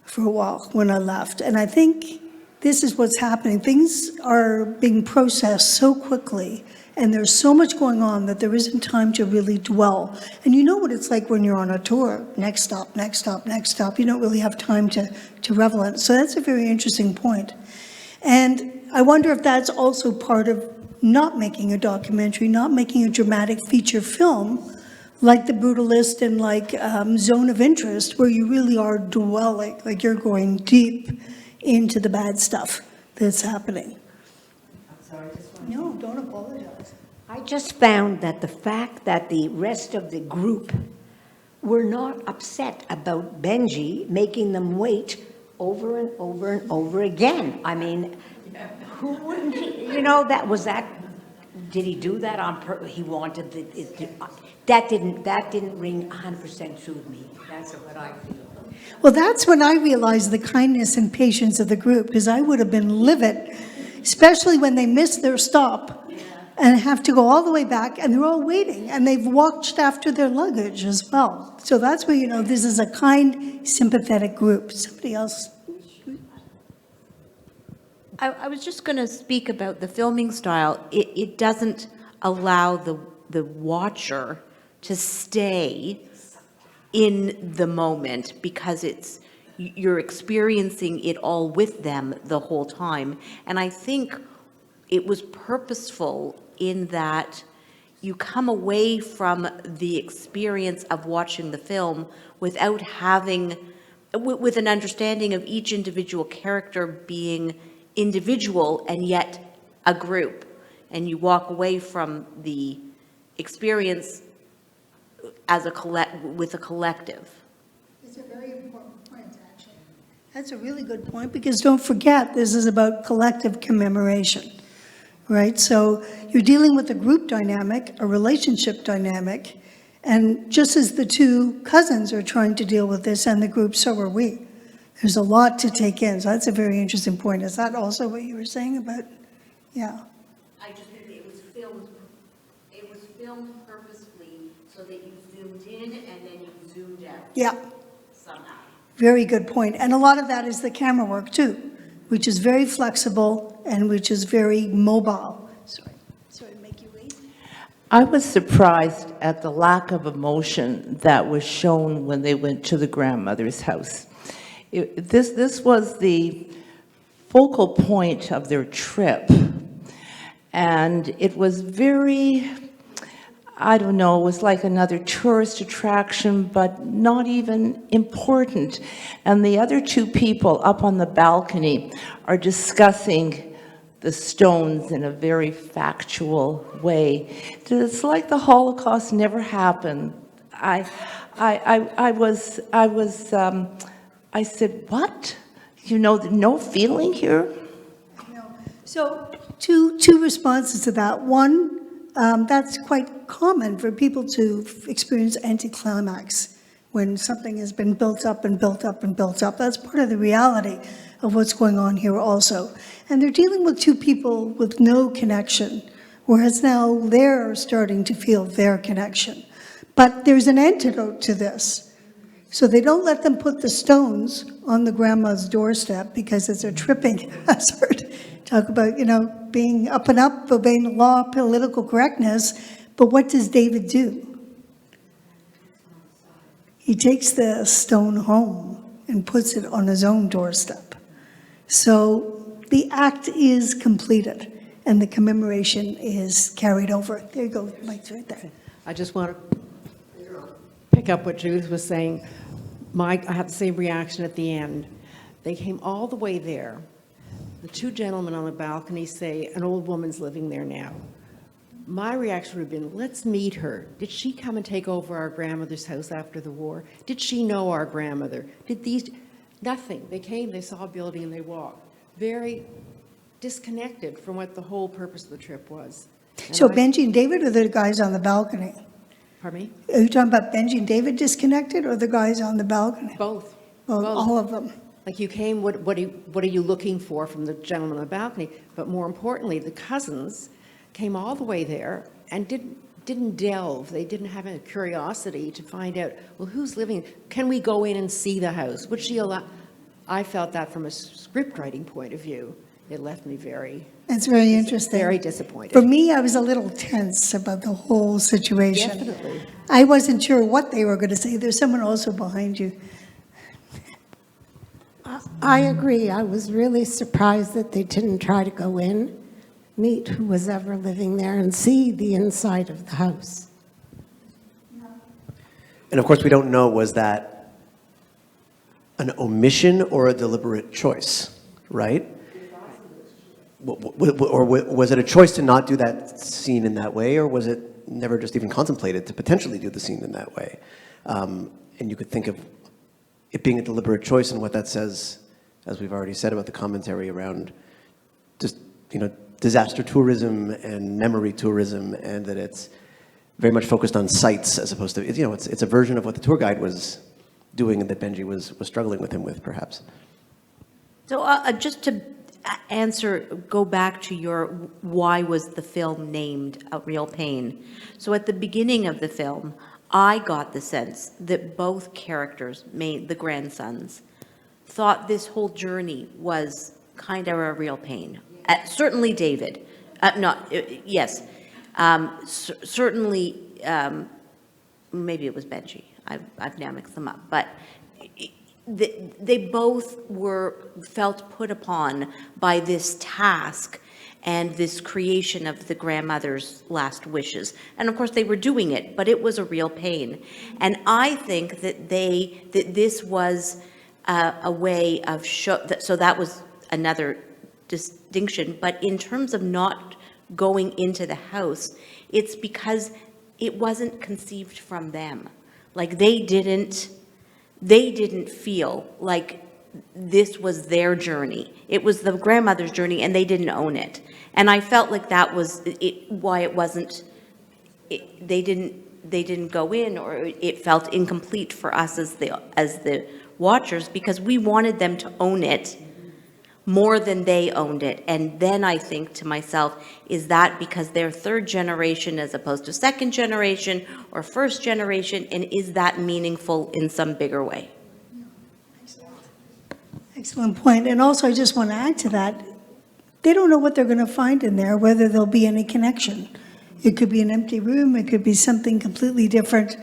for a while when I left. And I think this is what's happening. Things are being processed so quickly, and there's so much going on that there isn't time to really dwell. And you know what it's like when you're on a tour. Next stop, next stop, next stop. You don't really have time to revel in it. So that's a very interesting point. And I wonder if that's also part of not making a documentary, not making a dramatic feature film like The Brutalist and like Zone of Interest, where you really are dwelling, like you're going deep into the bad stuff that's happening. I'm sorry, just one. No, don't apologize. I just found that the fact that the rest of the group were not upset about Benji making them wait over and over and over again. I mean, who wouldn't, did he do that on purpose? He wanted that didn't ring 100% true with me. That's what I feel. Well, that's when I realized the kindness and patience of the group, because I would have been livid, especially when they miss their stop and have to go all the way back, and they're all waiting, and they've watched after their luggage as well. So that's where you know this is a kind, sympathetic group. Somebody else? I was just going to speak about the filming style. It doesn't allow the watcher to stay in the moment because you're experiencing it all with them the whole time. And I think it was purposeful in that you come away from the experience of watching the film without having, with an understanding of each individual character being individual and yet a group. And you walk away from the experience as with a collective. It's a very important point, actually. That's a really good point, because don't forget, this is about collective commemoration, right? So you're dealing with a group dynamic, a relationship dynamic, and just as the two cousins are trying to deal with this and the group, so are we. There's a lot to take in, so that's a very interesting point. Is that also what you were saying about, yeah? I just think it was filmed purposefully so that you zoomed in and then you zoomed out. Yeah. Somehow. Very good point. And a lot of that is the camera work too, which is very flexible and which is very mobile. Sorry to make you wait. I was surprised at the lack of emotion that was shown when they went to the grandmother's house. This was the focal point of their trip, and it was very, I don't know, it was like another tourist attraction, but not even important. And the other two people up on the balcony are discussing the stones in a very factual way. It's like the Holocaust never happened. I said, what? You know, no feeling here? No. So two responses to that. One, that's quite common for people to experience anticlimax when something has been built up and built up and built up. That's part of the reality of what's going on here also. And they're dealing with two people with no connection, whereas now they're starting to feel their connection. But there's an antidote to this. So they don't let them put the stones on the grandma's doorstep because it's a tripping hazard. Talk about, you know, being up and up, obeying the law, political correctness. But what does David do? He takes the stone home and puts it on his own doorstep. So the act is completed and the commemoration is carried over. There you go, Mike's right there. I just want to pick up what Judith was saying. I had the same reaction at the end. They came all the way there. The two gentlemen on the balcony say, an old woman's living there now. My reaction would have been, let's meet her. Did she come and take over our grandmother's house after the war? Did she know our grandmother? Nothing. They came, they saw a building, and they walked. Very disconnected from what the whole purpose of the trip was. So Benji and David are the guys on the balcony? Pardon me? Are you talking about Benji and David disconnected or the guys on the balcony? Both. Well, Both. all of them. Like you came, what are you looking for from the gentleman on the balcony? But more importantly, the cousins came all the way there and didn't delve. They didn't have a curiosity to find out, well, who's living? Can we go in and see the house? Would she allow? I felt that from a script writing point of view. It left me That's very interesting. very disappointed. For me, I was a little tense about the whole situation. Definitely. I wasn't sure what they were going to say. There's someone also behind you. I agree. I was really surprised that they didn't try to go in, meet who was ever living there, and see the inside of the house. And of course, we don't know, was that an omission or a deliberate choice, right? or was it a choice to not do that scene in that way, or was it never just even contemplated to potentially do the scene in that way? And you could think of it being a deliberate choice, and what that says, as we've already said about the commentary around just, disaster tourism and memory tourism, and that it's very much focused on sites as opposed to, it's a version of what the tour guide was doing and that Benji was struggling with him with, perhaps. So just to go back to your, why was the film named A Real Pain? So at the beginning of the film, I got the sense that both characters, the grandsons, thought this whole journey was kind of a real pain. Certainly David, yes. Certainly, maybe it was Benji. I've now mixed them up. But they both felt put upon by this task and this creation of the grandmother's last wishes. And of course, they were doing it, but it was a real pain. And I think that this was a way of so that was another distinction. But in terms of not going into the house, it's because it wasn't conceived from them. Like they didn't feel like this was their journey. It was the grandmother's journey, and they didn't own it. And I felt like that was why it wasn't. They didn't go in, or it felt incomplete for us as the watchers, because we wanted them to own it more than they owned it. And then I think to myself, is that because they're third generation as opposed to second generation or first generation, and is that meaningful in some bigger way? Excellent point. And also, I just want to add to that, they don't know what they're going to find in there, whether there'll be any connection. It could be an empty room. It could be something completely different.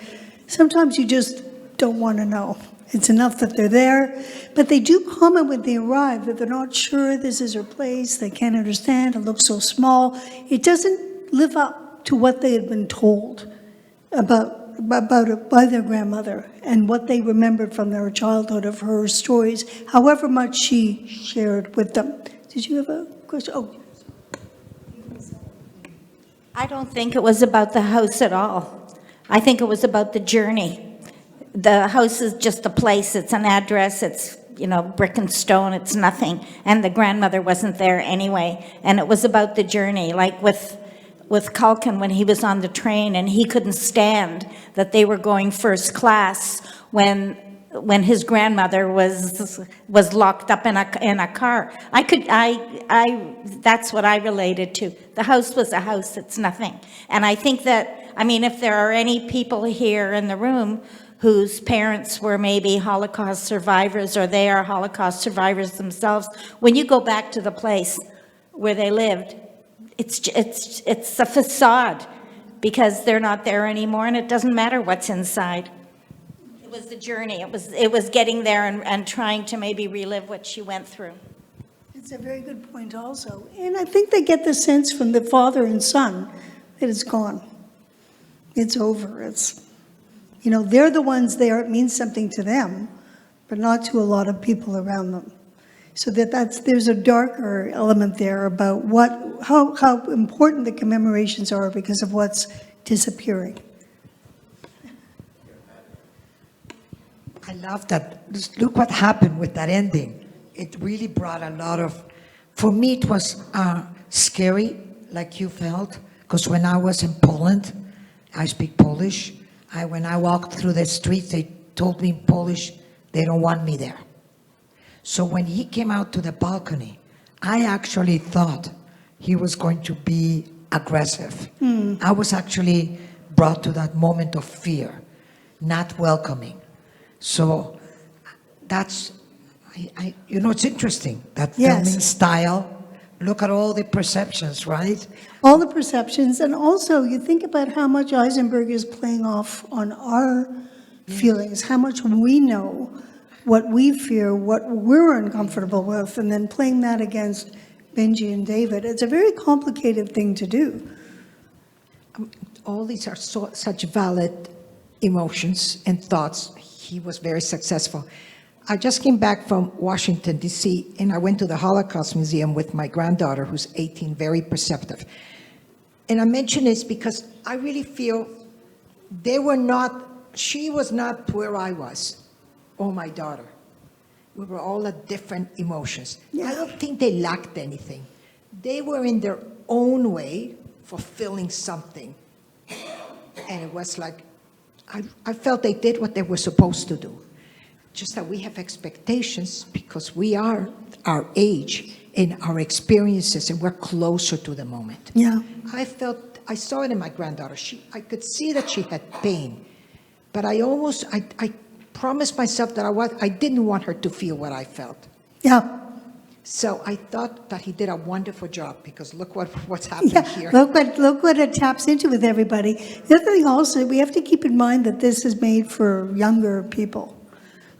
Sometimes you just don't want to know. It's enough that they're there. But they do comment when they arrive that they're not sure this is her place. They can't understand. It looks so small. It doesn't live up to what they had been told about it by their grandmother and what they remembered from their childhood of her stories, however much she shared with them. Did you have a question? Oh. I don't think it was about the house at all. I think it was about the journey. The house is just a place, it's an address, it's, brick and stone, it's nothing. And the grandmother wasn't there anyway. And it was about the journey, like with Culkin when he was on the train and he couldn't stand that they were going first class when his grandmother was locked up in a car. That's what I related to. The house was a house, it's nothing. And I think that, if there are any people here in the room whose parents were maybe Holocaust survivors, or they are Holocaust survivors themselves, when you go back to the place where they lived, it's a facade, because they're not there anymore, and it doesn't matter what's inside. It was the journey. It was getting there and trying to maybe relive what she went through. It's a very good point also. And I think they get the sense from the father and son that it's gone. It's over. They're the ones there. It means something to them, but not to a lot of people around them. So there's a darker element there about how important the commemorations are because of what's disappearing. I love that. Just look what happened with that ending. It really brought a lot of, for me it was scary, like you felt, because when I was in Poland, I speak Polish. When I walked through the streets, they told me in Polish, they don't want me there. So when he came out to the balcony, I actually thought he was going to be aggressive. I was actually brought to that moment of fear, not welcoming. So that's, it's interesting, that filming style. Look at all the perceptions, right? All the perceptions, and also you think about how much Eisenberg is playing off on our feelings, how much we know, what we fear, what we're uncomfortable with, and then playing that against Benji and David. It's a very complicated thing to do. All these are such valid emotions and thoughts. He was very successful. I just came back from Washington, D.C., and I went to the Holocaust Museum with my granddaughter, who's 18, very perceptive. And I mention this because I really feel she was not where I was, or my daughter. We were all at different emotions. Yeah. I don't think they lacked anything. They were in their own way fulfilling something. And it was like, I felt they did what they were supposed to do. Just that we have expectations because we are our age and our experiences, and we're closer to the moment. Yeah. I saw it in my granddaughter. I could see that she had pain, but I promised myself that I didn't want her to feel what I felt. Yeah. So I thought that he did a wonderful job, because look what's happening Yeah, here. look what it taps into with everybody. The other thing also, we have to keep in mind that this is made for younger people.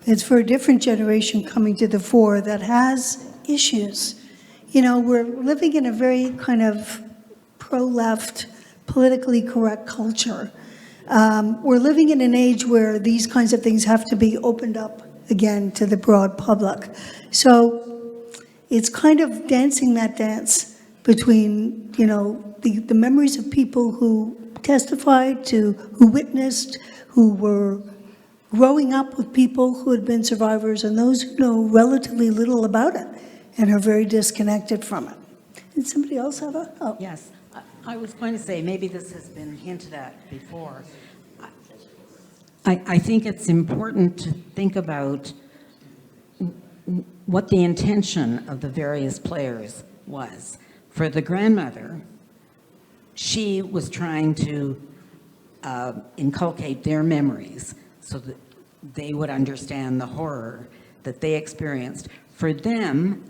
It's for a different generation coming to the fore that has issues. You know, we're living in a very kind of pro-left, politically correct culture. We're living in an age where these kinds of things have to be opened up again to the broad public. So it's kind of dancing that dance between, you know, the memories of people who testified, who witnessed, who were growing up with people who had been survivors, and those who know relatively little about it and are very disconnected from it. Did somebody else have a? Oh. Yes, I was going to say, maybe this has been hinted at before. I think it's important to think about what the intention of the various players was. For the grandmother, she was trying to inculcate their memories so that they would understand the horror that they experienced. For them,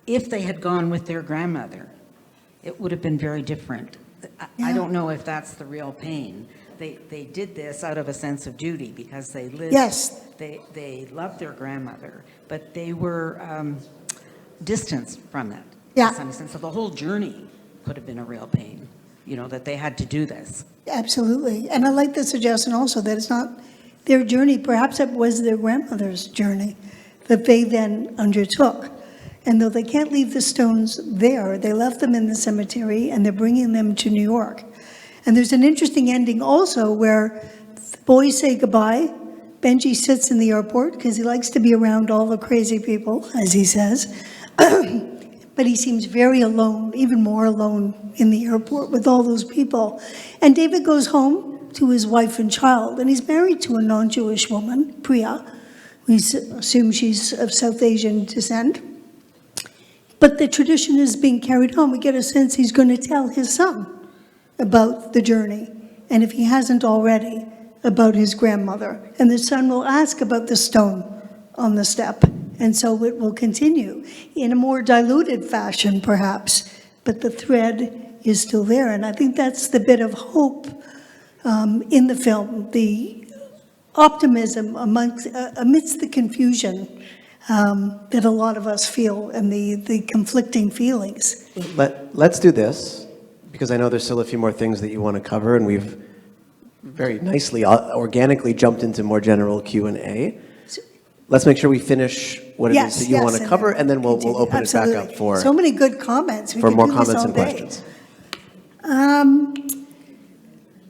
if they had gone with their grandmother, it would have been very different. I don't know if that's the real pain. They did this out of a sense of duty because they lived. Yes. They loved their grandmother, but they were distanced from it. Yeah. In some sense. So the whole journey could have been a real pain, you know, that they had to do this. Absolutely. And I like the suggestion also that it's not their journey, perhaps it was their grandmother's journey that they then undertook. And though they can't leave the stones there, they left them in the cemetery and they're bringing them to New York. And there's an interesting ending also where the boys say goodbye. Benji sits in the airport because he likes to be around all the crazy people, as he says. But he seems very alone, even more alone in the airport with all those people. And David goes home to his wife and child, and he's married to a non-Jewish woman, Priya. We assume she's of South Asian descent. But the tradition is being carried on. We get a sense he's going to tell his son about the journey, and if he hasn't already, about his grandmother. And the son will ask about the stone on the step, and so it will continue in a more diluted fashion, perhaps, but the thread is still there. And I think that's the bit of hope in the film, the optimism amidst the confusion that a lot of us feel and the conflicting feelings. Let's do this, because I know there's still a few more things that you want to cover, and we've very nicely, organically jumped into more general Q&A. Let's make sure we finish what it is that you want to cover, and then we'll open it back up for so many good comments. We for could more do this comments all and day. questions.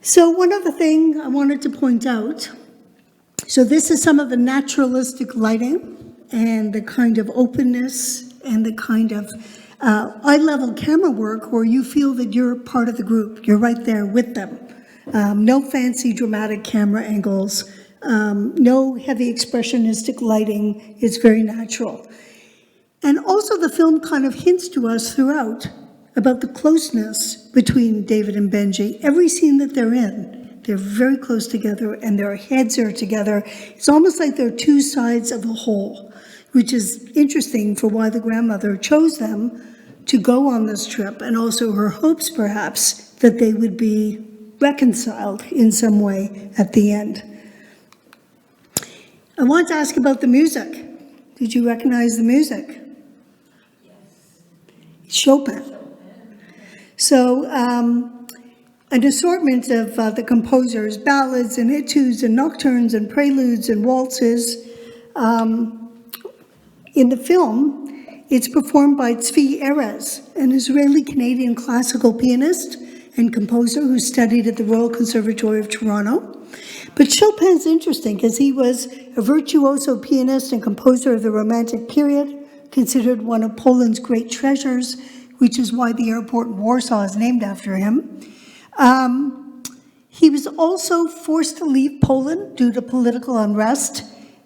So one other thing I wanted to point out, so this is some of the naturalistic lighting and the kind of openness and the kind of eye-level camera work where you feel that you're part of the group. You're right there with them. No fancy dramatic camera angles, no heavy expressionistic lighting. It's very natural. And also the film kind of hints to us throughout about the closeness between David and Benji. Every scene that they're in, they're very close together and their heads are together. It's almost like they're two sides of a whole, which is interesting for why the grandmother chose them to go on this trip, and also her hopes perhaps that they would be reconciled in some way at the end. I want to ask about the music. Did you recognize the music? Yes. Chopin. So an assortment of the composers, ballads and etudes and nocturnes and preludes and waltzes. In the film, it's performed by Tzvi Erez, an Israeli-Canadian classical pianist and composer who studied at the Royal Conservatory of Toronto. But Chopin's interesting because he was a virtuoso pianist and composer of the Romantic period, considered one of Poland's great treasures, which is why the airport in Warsaw is named after him. He was also forced to leave Poland due to political unrest,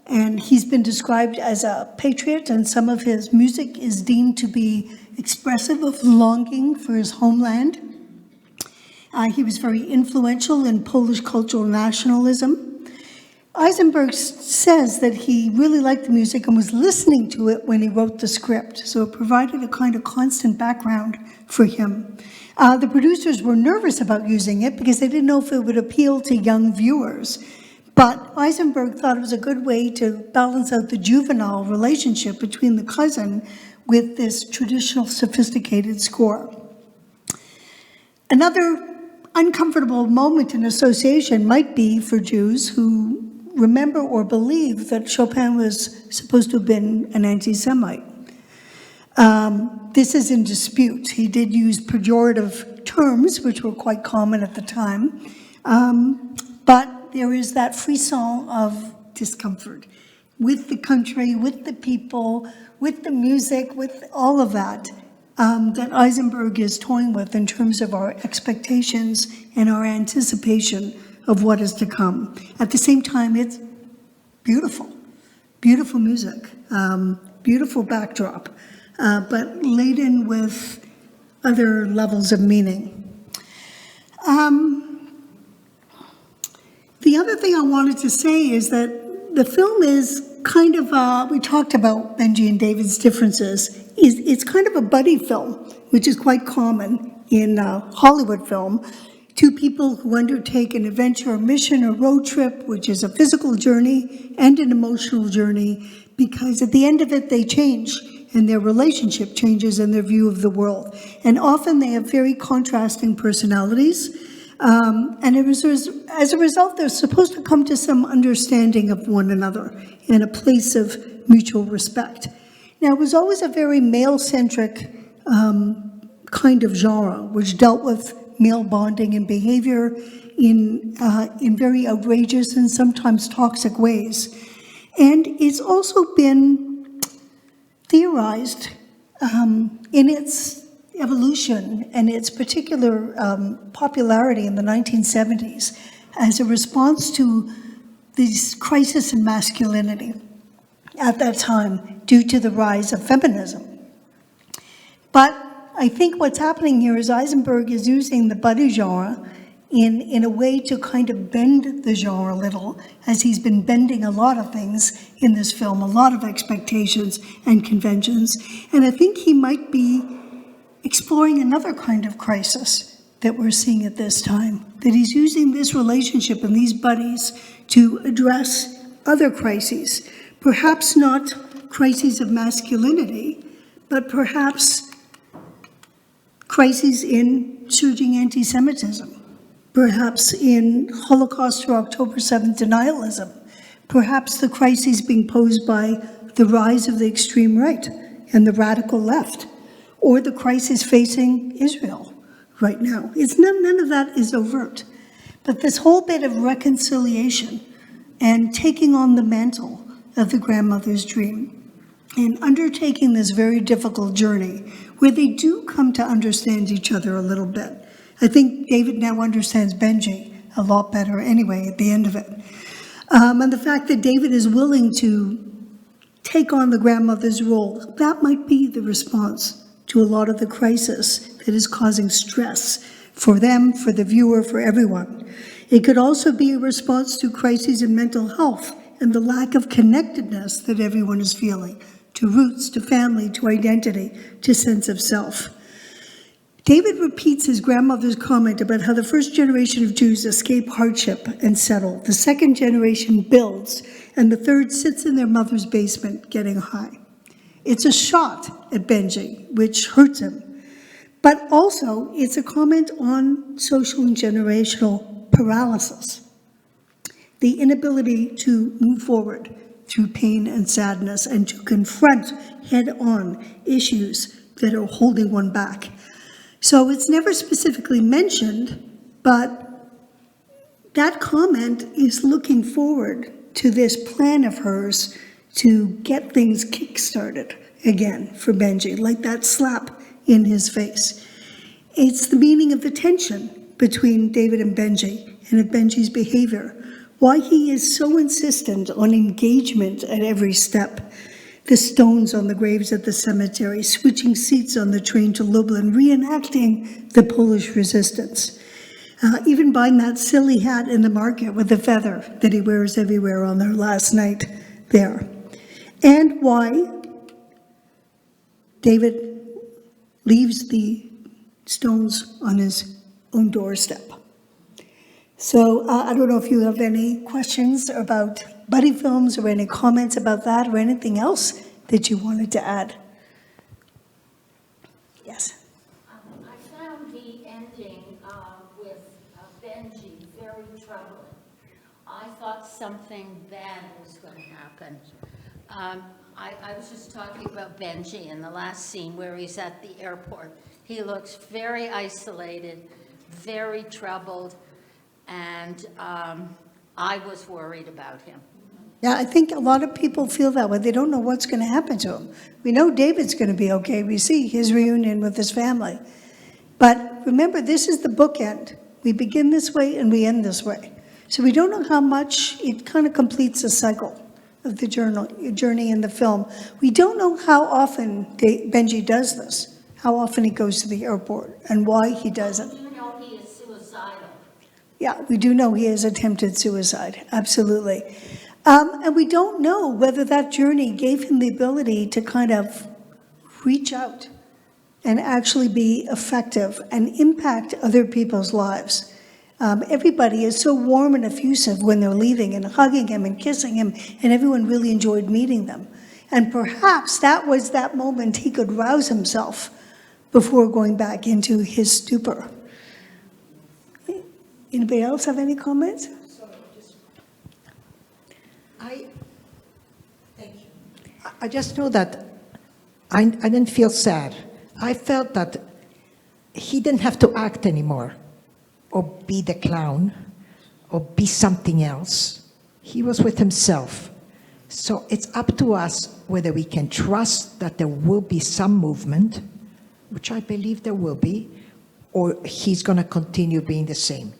and he's been described as a patriot, and some of his music is deemed to be expressive of longing for his homeland. He was very influential in Polish cultural nationalism. Eisenberg says that he really liked the music and was listening to it when he wrote the script, so it provided a kind of constant background for him. The producers were nervous about using it because they didn't know if it would appeal to young viewers. But Eisenberg thought it was a good way to balance out the juvenile relationship between the cousin with this traditional sophisticated score. Another uncomfortable moment in association might be for Jews who remember or believe that Chopin was supposed to have been an anti-Semite. This is in dispute. He did use pejorative terms, which were quite common at the time, but there is that frisson of discomfort with the country, with the people, with the music, with all of that, that Eisenberg is toying with in terms of our expectations and our anticipation of what is to come. At the same time, it's beautiful, beautiful music, beautiful backdrop, but laden with other levels of meaning. The other thing I wanted to say is that the film is kind of, we talked about Benji and David's differences. It's kind of a buddy film, which is quite common in Hollywood film. Two people who undertake an adventure, a mission, a road trip, which is a physical journey and an emotional journey, because at the end of it, they change, and their relationship changes and their view of the world. And often they have very contrasting personalities. And as a result, they're supposed to come to some understanding of one another in a place of mutual respect. Now, it was always a very male-centric kind of genre, which dealt with male bonding and behavior in very outrageous and sometimes toxic ways. And it's also been theorized in its evolution and its particular popularity in the 1970s as a response to this crisis in masculinity at that time due to the rise of feminism. But I think what's happening here is Eisenberg is using the buddy genre in a way to kind of bend the genre a little, as he's been bending a lot of things in this film, a lot of expectations and conventions. And I think he might be exploring another kind of crisis that we're seeing at this time, that he's using this relationship and these buddies to address other crises, perhaps not crises of masculinity, but perhaps crises in surging anti-Semitism, perhaps in Holocaust or October 7th denialism, perhaps the crises being posed by the rise of the extreme right and the radical left, or the crisis facing Israel right now. None of that is overt. But this whole bit of reconciliation and taking on the mantle of the grandmother's dream and undertaking this very difficult journey where they do come to understand each other a little bit. I think David now understands Benji a lot better anyway at the end of it. And the fact that David is willing to take on the grandmother's role, that might be the response to a lot of the crisis that is causing stress for them, for the viewer, for everyone. It could also be a response to crises in mental health and the lack of connectedness that everyone is feeling, to roots, to family, to identity, to sense of self. David repeats his grandmother's comment about how the first generation of Jews escape hardship and settle. The second generation builds, and the third sits in their mother's basement getting high. It's a shot at Benji, which hurts him. But also, it's a comment on social and generational paralysis, the inability to move forward through pain and sadness, and to confront head-on issues that are holding one back. So it's never specifically mentioned, but that comment is looking forward to this plan of hers to get things kick-started again for Benji, like that slap in his face. It's the meaning of the tension between David and Benji, and of Benji's behavior, why he is so insistent on engagement at every step. The stones on the graves at the cemetery, switching seats on the train to Lublin, reenacting the Polish resistance. Even buying that silly hat in the market with the feather that he wears everywhere on their last night there. And why David leaves the stones on his own doorstep. So I don't know if you have any questions about buddy films or any comments about that or anything else that you wanted to add. Yes. I found the ending with Benji very troubling. I thought something bad was going to happen. I was just talking about Benji in the last scene where he's at the airport. He looks very isolated, very troubled, and I was worried about him. Yeah, I think a lot of people feel that way. They don't know what's going to happen to him. We know David's going to be okay. We see his reunion with his family. But remember, this is the bookend. We begin this way and we end this way. So we don't know how much it kind of completes a cycle of the journey in the film. We don't know how often Benji does this, how often he goes to the airport, and why he doesn't. You know he is suicidal. Yeah, we do know he has attempted suicide, absolutely. And we don't know whether that journey gave him the ability to kind of reach out and actually be effective and impact other people's lives. Everybody is so warm and effusive when they're leaving and hugging him and kissing him, and everyone really enjoyed meeting them. And perhaps that was that moment he could rouse himself before going back into his stupor. Anybody else have any comments? Thank you. I just know that I didn't feel sad. I felt that he didn't have to act anymore, or be the clown, or be something else. He was with himself. So it's up to us whether we can trust that there will be some movement, which I believe there will be, or he's going to continue being the same.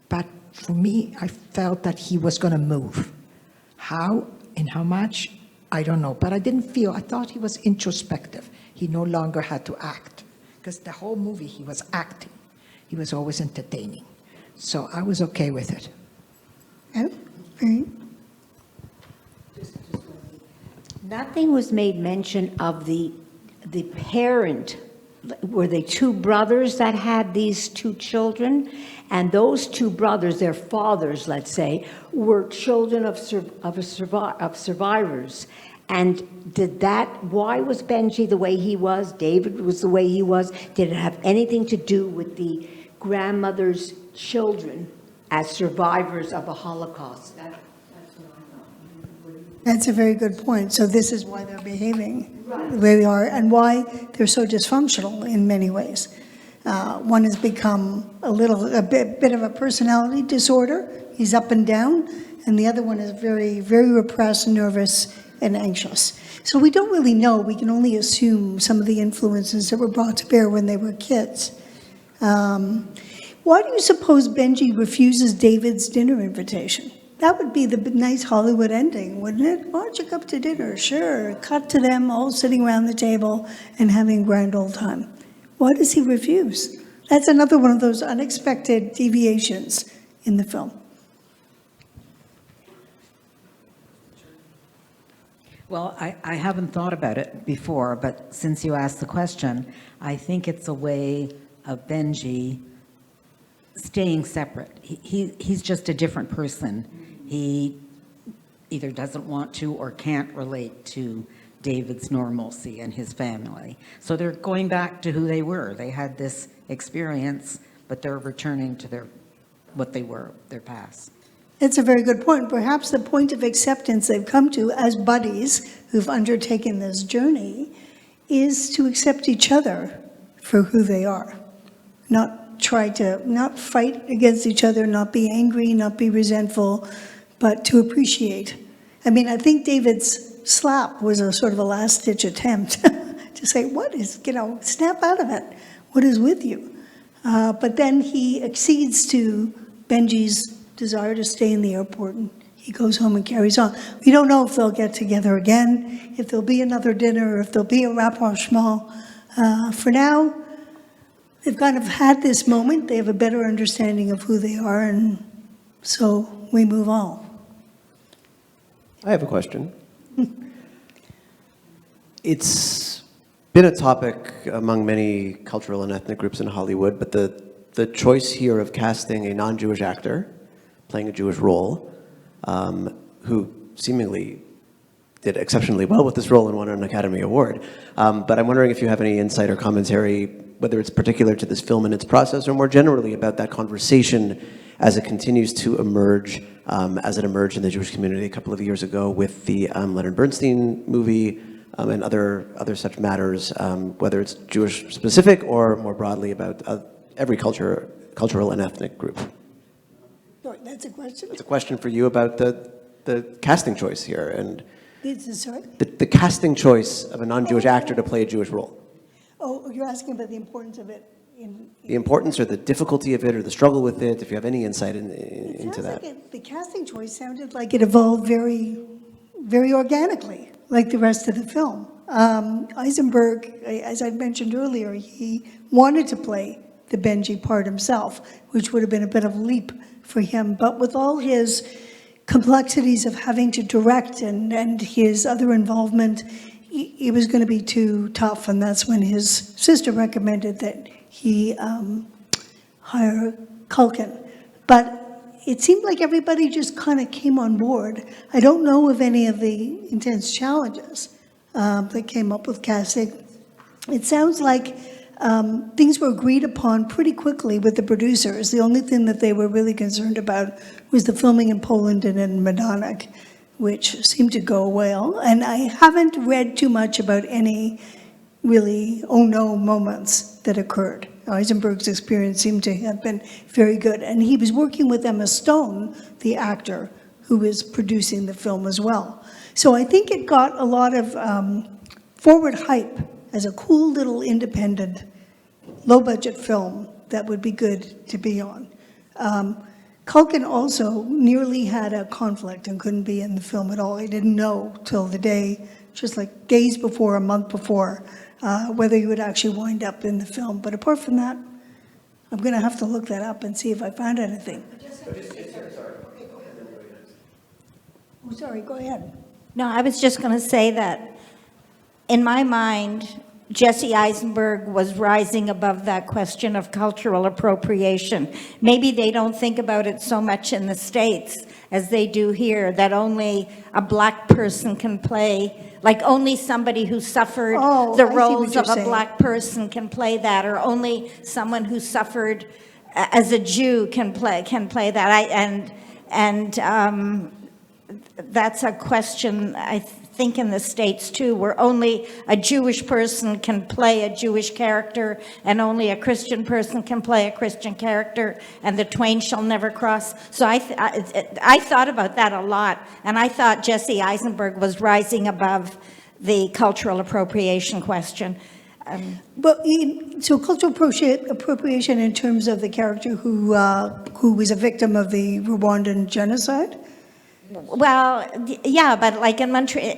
But for me, I felt that he was going to move. How and how much, I don't know. But I thought he was introspective. He no longer had to act. Because the whole movie, he was acting. He was always entertaining. So I was okay with it. Okay. Nothing was made mention of the parent. Were they two brothers that had these two children? And those two brothers, their fathers, let's say, were children of survivors. And why was Benji the way he was? David was the way he was? Did it have anything to do with the grandmother's children as survivors of a Holocaust? That's a very good point. So this is why they're behaving the way they are and why they're so dysfunctional in many ways. One has become a bit of a personality disorder. He's up and down. And the other one is very, very repressed, nervous, and anxious. So we don't really know. We can only assume some of the influences that were brought to bear when they were kids. Why do you suppose Benji refuses David's dinner invitation? That would be the nice Hollywood ending, wouldn't it? Why don't you come to dinner? Sure. Cut to them all sitting around the table and having a grand old time. Why does he refuse? That's another one of those unexpected deviations in the film. Well, I haven't thought about it before, but since you asked the question, I think it's a way of Benji staying separate. He's just a different person. He either doesn't want to or can't relate to David's normalcy and his family. So they're going back to who they were. They had this experience, but they're returning to what they were, their past. It's a very good point. Perhaps the point of acceptance they've come to as buddies who've undertaken this journey is to accept each other for who they are. Not fight against each other, not be angry, not be resentful, but to appreciate. I mean, I think David's slap was a sort of a last-ditch attempt to say, what is, snap out of it. What is with you? But then he accedes to Benji's desire to stay in the airport, and he goes home and carries on. We don't know if they'll get together again, if there'll be another dinner, or if there'll be a rapprochement. For now, they've kind of had this moment. They have a better understanding of who they are, and so we move on. I have a question. It's been a topic among many cultural and ethnic groups in Hollywood, but the choice here of casting a non-Jewish actor playing a Jewish role, who seemingly did exceptionally well with this role and won an Academy Award. But I'm wondering if you have any insight or commentary, whether it's particular to this film and its process, or more generally about that conversation as it continues to emerge, as it emerged in the Jewish community a couple of years ago with the Leonard Bernstein movie and other such matters, whether it's Jewish specific or more broadly about every cultural and ethnic group. That's a question? It's a question for you about the casting choice here and Sorry? the casting choice of a non-Jewish actor to play a Jewish role. Oh, you're asking about the importance of it The importance or the difficulty of it or the struggle with it, if you have any insight into that. The casting choice sounded like it evolved very, very organically, like the rest of the film. Eisenberg, as I mentioned earlier, he wanted to play the Benji part himself, which would have been a bit of a leap for him. But with all his complexities of having to direct and his other involvement, it was going to be too tough. And that's when his sister recommended that he hire Culkin. But it seemed like everybody just kind of came on board. I don't know of any of the intense challenges that came up with casting. It sounds like things were agreed upon pretty quickly with the producers. The only thing that they were really concerned about was the filming in Poland and in Medonek, which seemed to go well. And I haven't read too much about any really oh no moments that occurred. Eisenberg's experience seemed to have been very good. And he was working with Emma Stone, the actor, who was producing the film as well. So I think it got a lot of forward hype as a cool little independent, low-budget film that would be good to be on. Culkin also nearly had a conflict and couldn't be in the film at all. He didn't know till the day, just like days before, a month before, whether he would actually wind up in the film. But apart from that, I'm going to have to look that up and see if I found anything. Oh, sorry, go ahead. No, I was just going to say that in my mind, Jesse Eisenberg was rising above that question of cultural appropriation. Maybe they don't think about it so much in the States as they do here, that only a black person can play, like only somebody who suffered the roles of a black person can play that, or only someone who suffered as a Jew can play that. That's a question, I think, in the States too, where only a Jewish person can play a Jewish character and only a Christian person can play a Christian character, and the twain shall never cross. So I thought about that a lot, and I thought Jesse Eisenberg was rising above the cultural appropriation question. So cultural appropriation in terms of the character who was a victim of the Rwandan genocide? Well, yeah, but like in Montreal,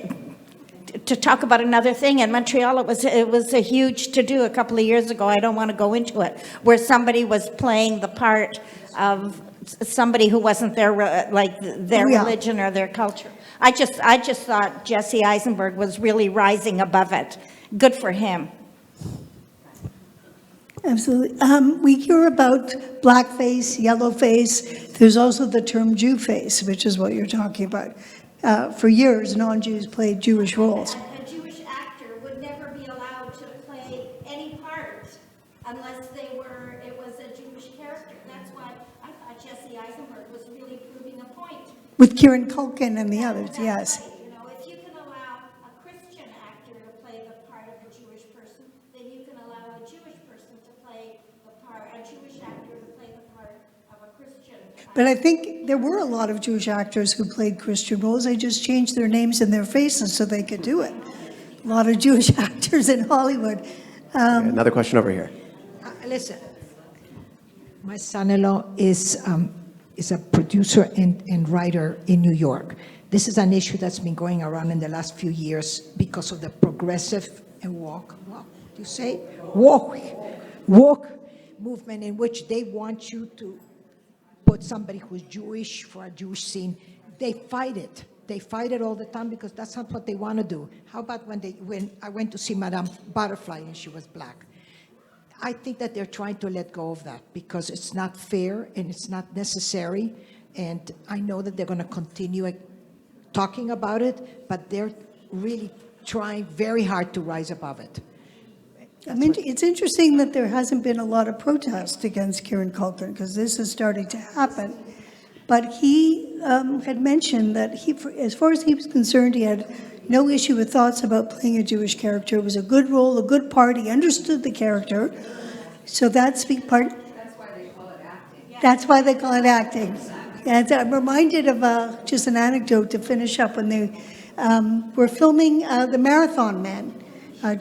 to talk about another thing, in Montreal it was a huge to-do a couple of years ago, I don't want to go into it, where somebody was playing the part of somebody who wasn't their religion or their culture. I just thought Jesse Eisenberg was really rising above it. Good for him. Absolutely. We hear about blackface, yellowface. There's also the term Jewface, which is what you're talking about. For years, non-Jews played Jewish roles. A Jewish actor would never be allowed to play any part unless it was a Jewish character. That's why I thought Jesse Eisenberg was really proving a point. With Kieran Culkin and the others, yes. You know, if you can allow a Christian actor to play the part of a Jewish person, then you can allow a Jewish person to play the part, a Jewish actor to play the part of a Christian. But I think there were a lot of Jewish actors who played Christian roles. They just changed their names and their faces so they could do it. A lot of Jewish actors in Hollywood. Okay, another question over here. Listen, my son-in-law is a producer and writer in New York. This is an issue that's been going around in the last few years because of the progressive and woke movement, in which they want you to put somebody who's Jewish for a Jewish scene. They fight it. They fight it all the time because that's not what they want to do. How about when I went to see Madame Butterfly and she was black? I think that they're trying to let go of that because it's not fair and it's not necessary. And I know that they're going to continue talking about it, but they're really trying very hard to rise above it. I mean, it's interesting that there hasn't been a lot of protest against Kieran Culkin because this is starting to happen. But he had mentioned that as far as he was concerned, he had no issue with thoughts about playing a Jewish character. It was a good role, a good part. He understood the character. So that's part. That's why they call it acting. That's why they call it acting. And I'm reminded of just an anecdote to finish up when they were filming The Marathon Man,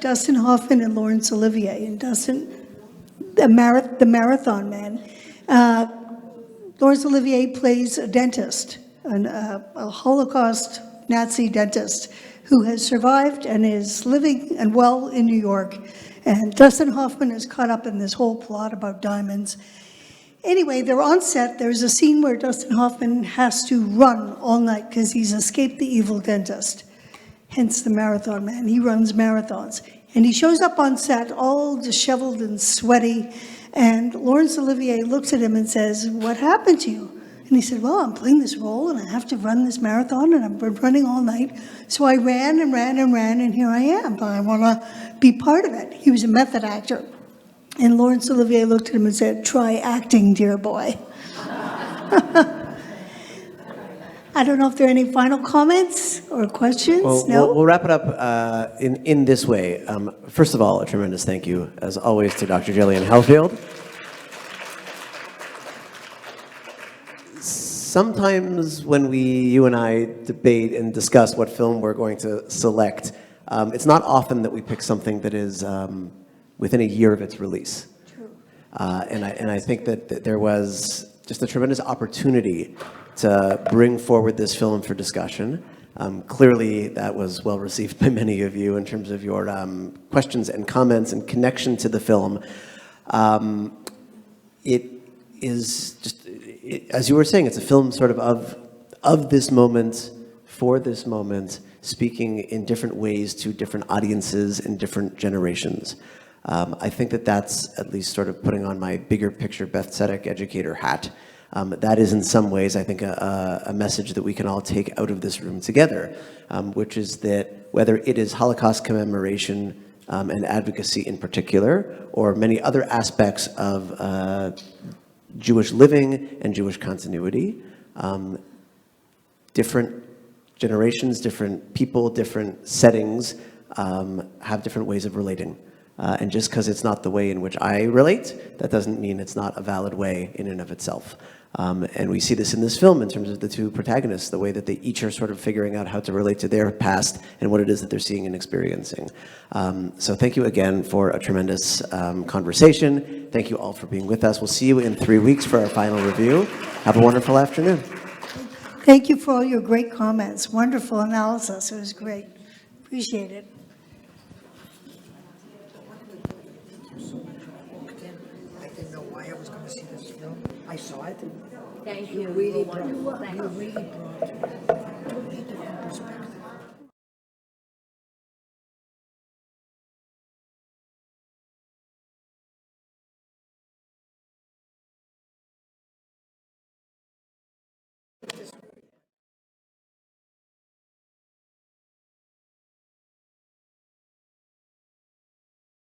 Dustin Hoffman and Laurence Olivier. And the Marathon Man, Laurence Olivier plays a dentist, a Holocaust Nazi dentist who has survived and is living and well in New York. And Dustin Hoffman is caught up in this whole plot about diamonds. Anyway, they're on set. There's a scene where Dustin Hoffman has to run all night because he's escaped the evil dentist, hence the Marathon Man. He runs marathons. And he shows up on set all disheveled and sweaty. And Laurence Olivier looks at him and says, "What happened to you?" And he said, "Well, I'm playing this role and I have to run this marathon and I've been running all night. So I ran and ran and ran and here I am. I want to be part of it." He was a method actor. And Laurence Olivier looked at him and said, "Try acting, dear boy." I don't know if there are any final comments or questions. Well, No? we'll wrap it up in this way. First of all, a tremendous thank you, as always, to Dr. Gillian Helfield. Sometimes when you and I debate and discuss what film we're going to select, it's not often that we pick something that is within a year of its release. True. And I think that there was just a tremendous opportunity to bring forward this film for discussion. Clearly, that was well received by many of you in terms of your questions and comments and connection to the film. It is just, as you were saying, it's a film sort of this moment, for this moment, speaking in different ways to different audiences and different generations. I think that that's at least sort of putting on my bigger picture Beth Tzedec educator hat. That is in some ways, I think, a message that we can all take out of this room together, which is that whether it is Holocaust commemoration and advocacy in particular, or many other aspects of Jewish living and Jewish continuity, different generations, different people, different settings have different ways of relating. And just because it's not the way in which I relate, that doesn't mean it's not a valid way in and of itself. And we see this in this film in terms of the two protagonists, the way that they each are sort of figuring out how to relate to their past and what it is that they're seeing and experiencing. So thank you again for a tremendous conversation. Thank you all for being with us. We'll see you in 3 weeks for our final review. Have a wonderful afternoon. Thank you for all your great comments. Wonderful analysis. It was great. Appreciate it. I didn't know why I was going to see this film. I saw it. Thank You you. really Wonderful. brought a totally different perspective.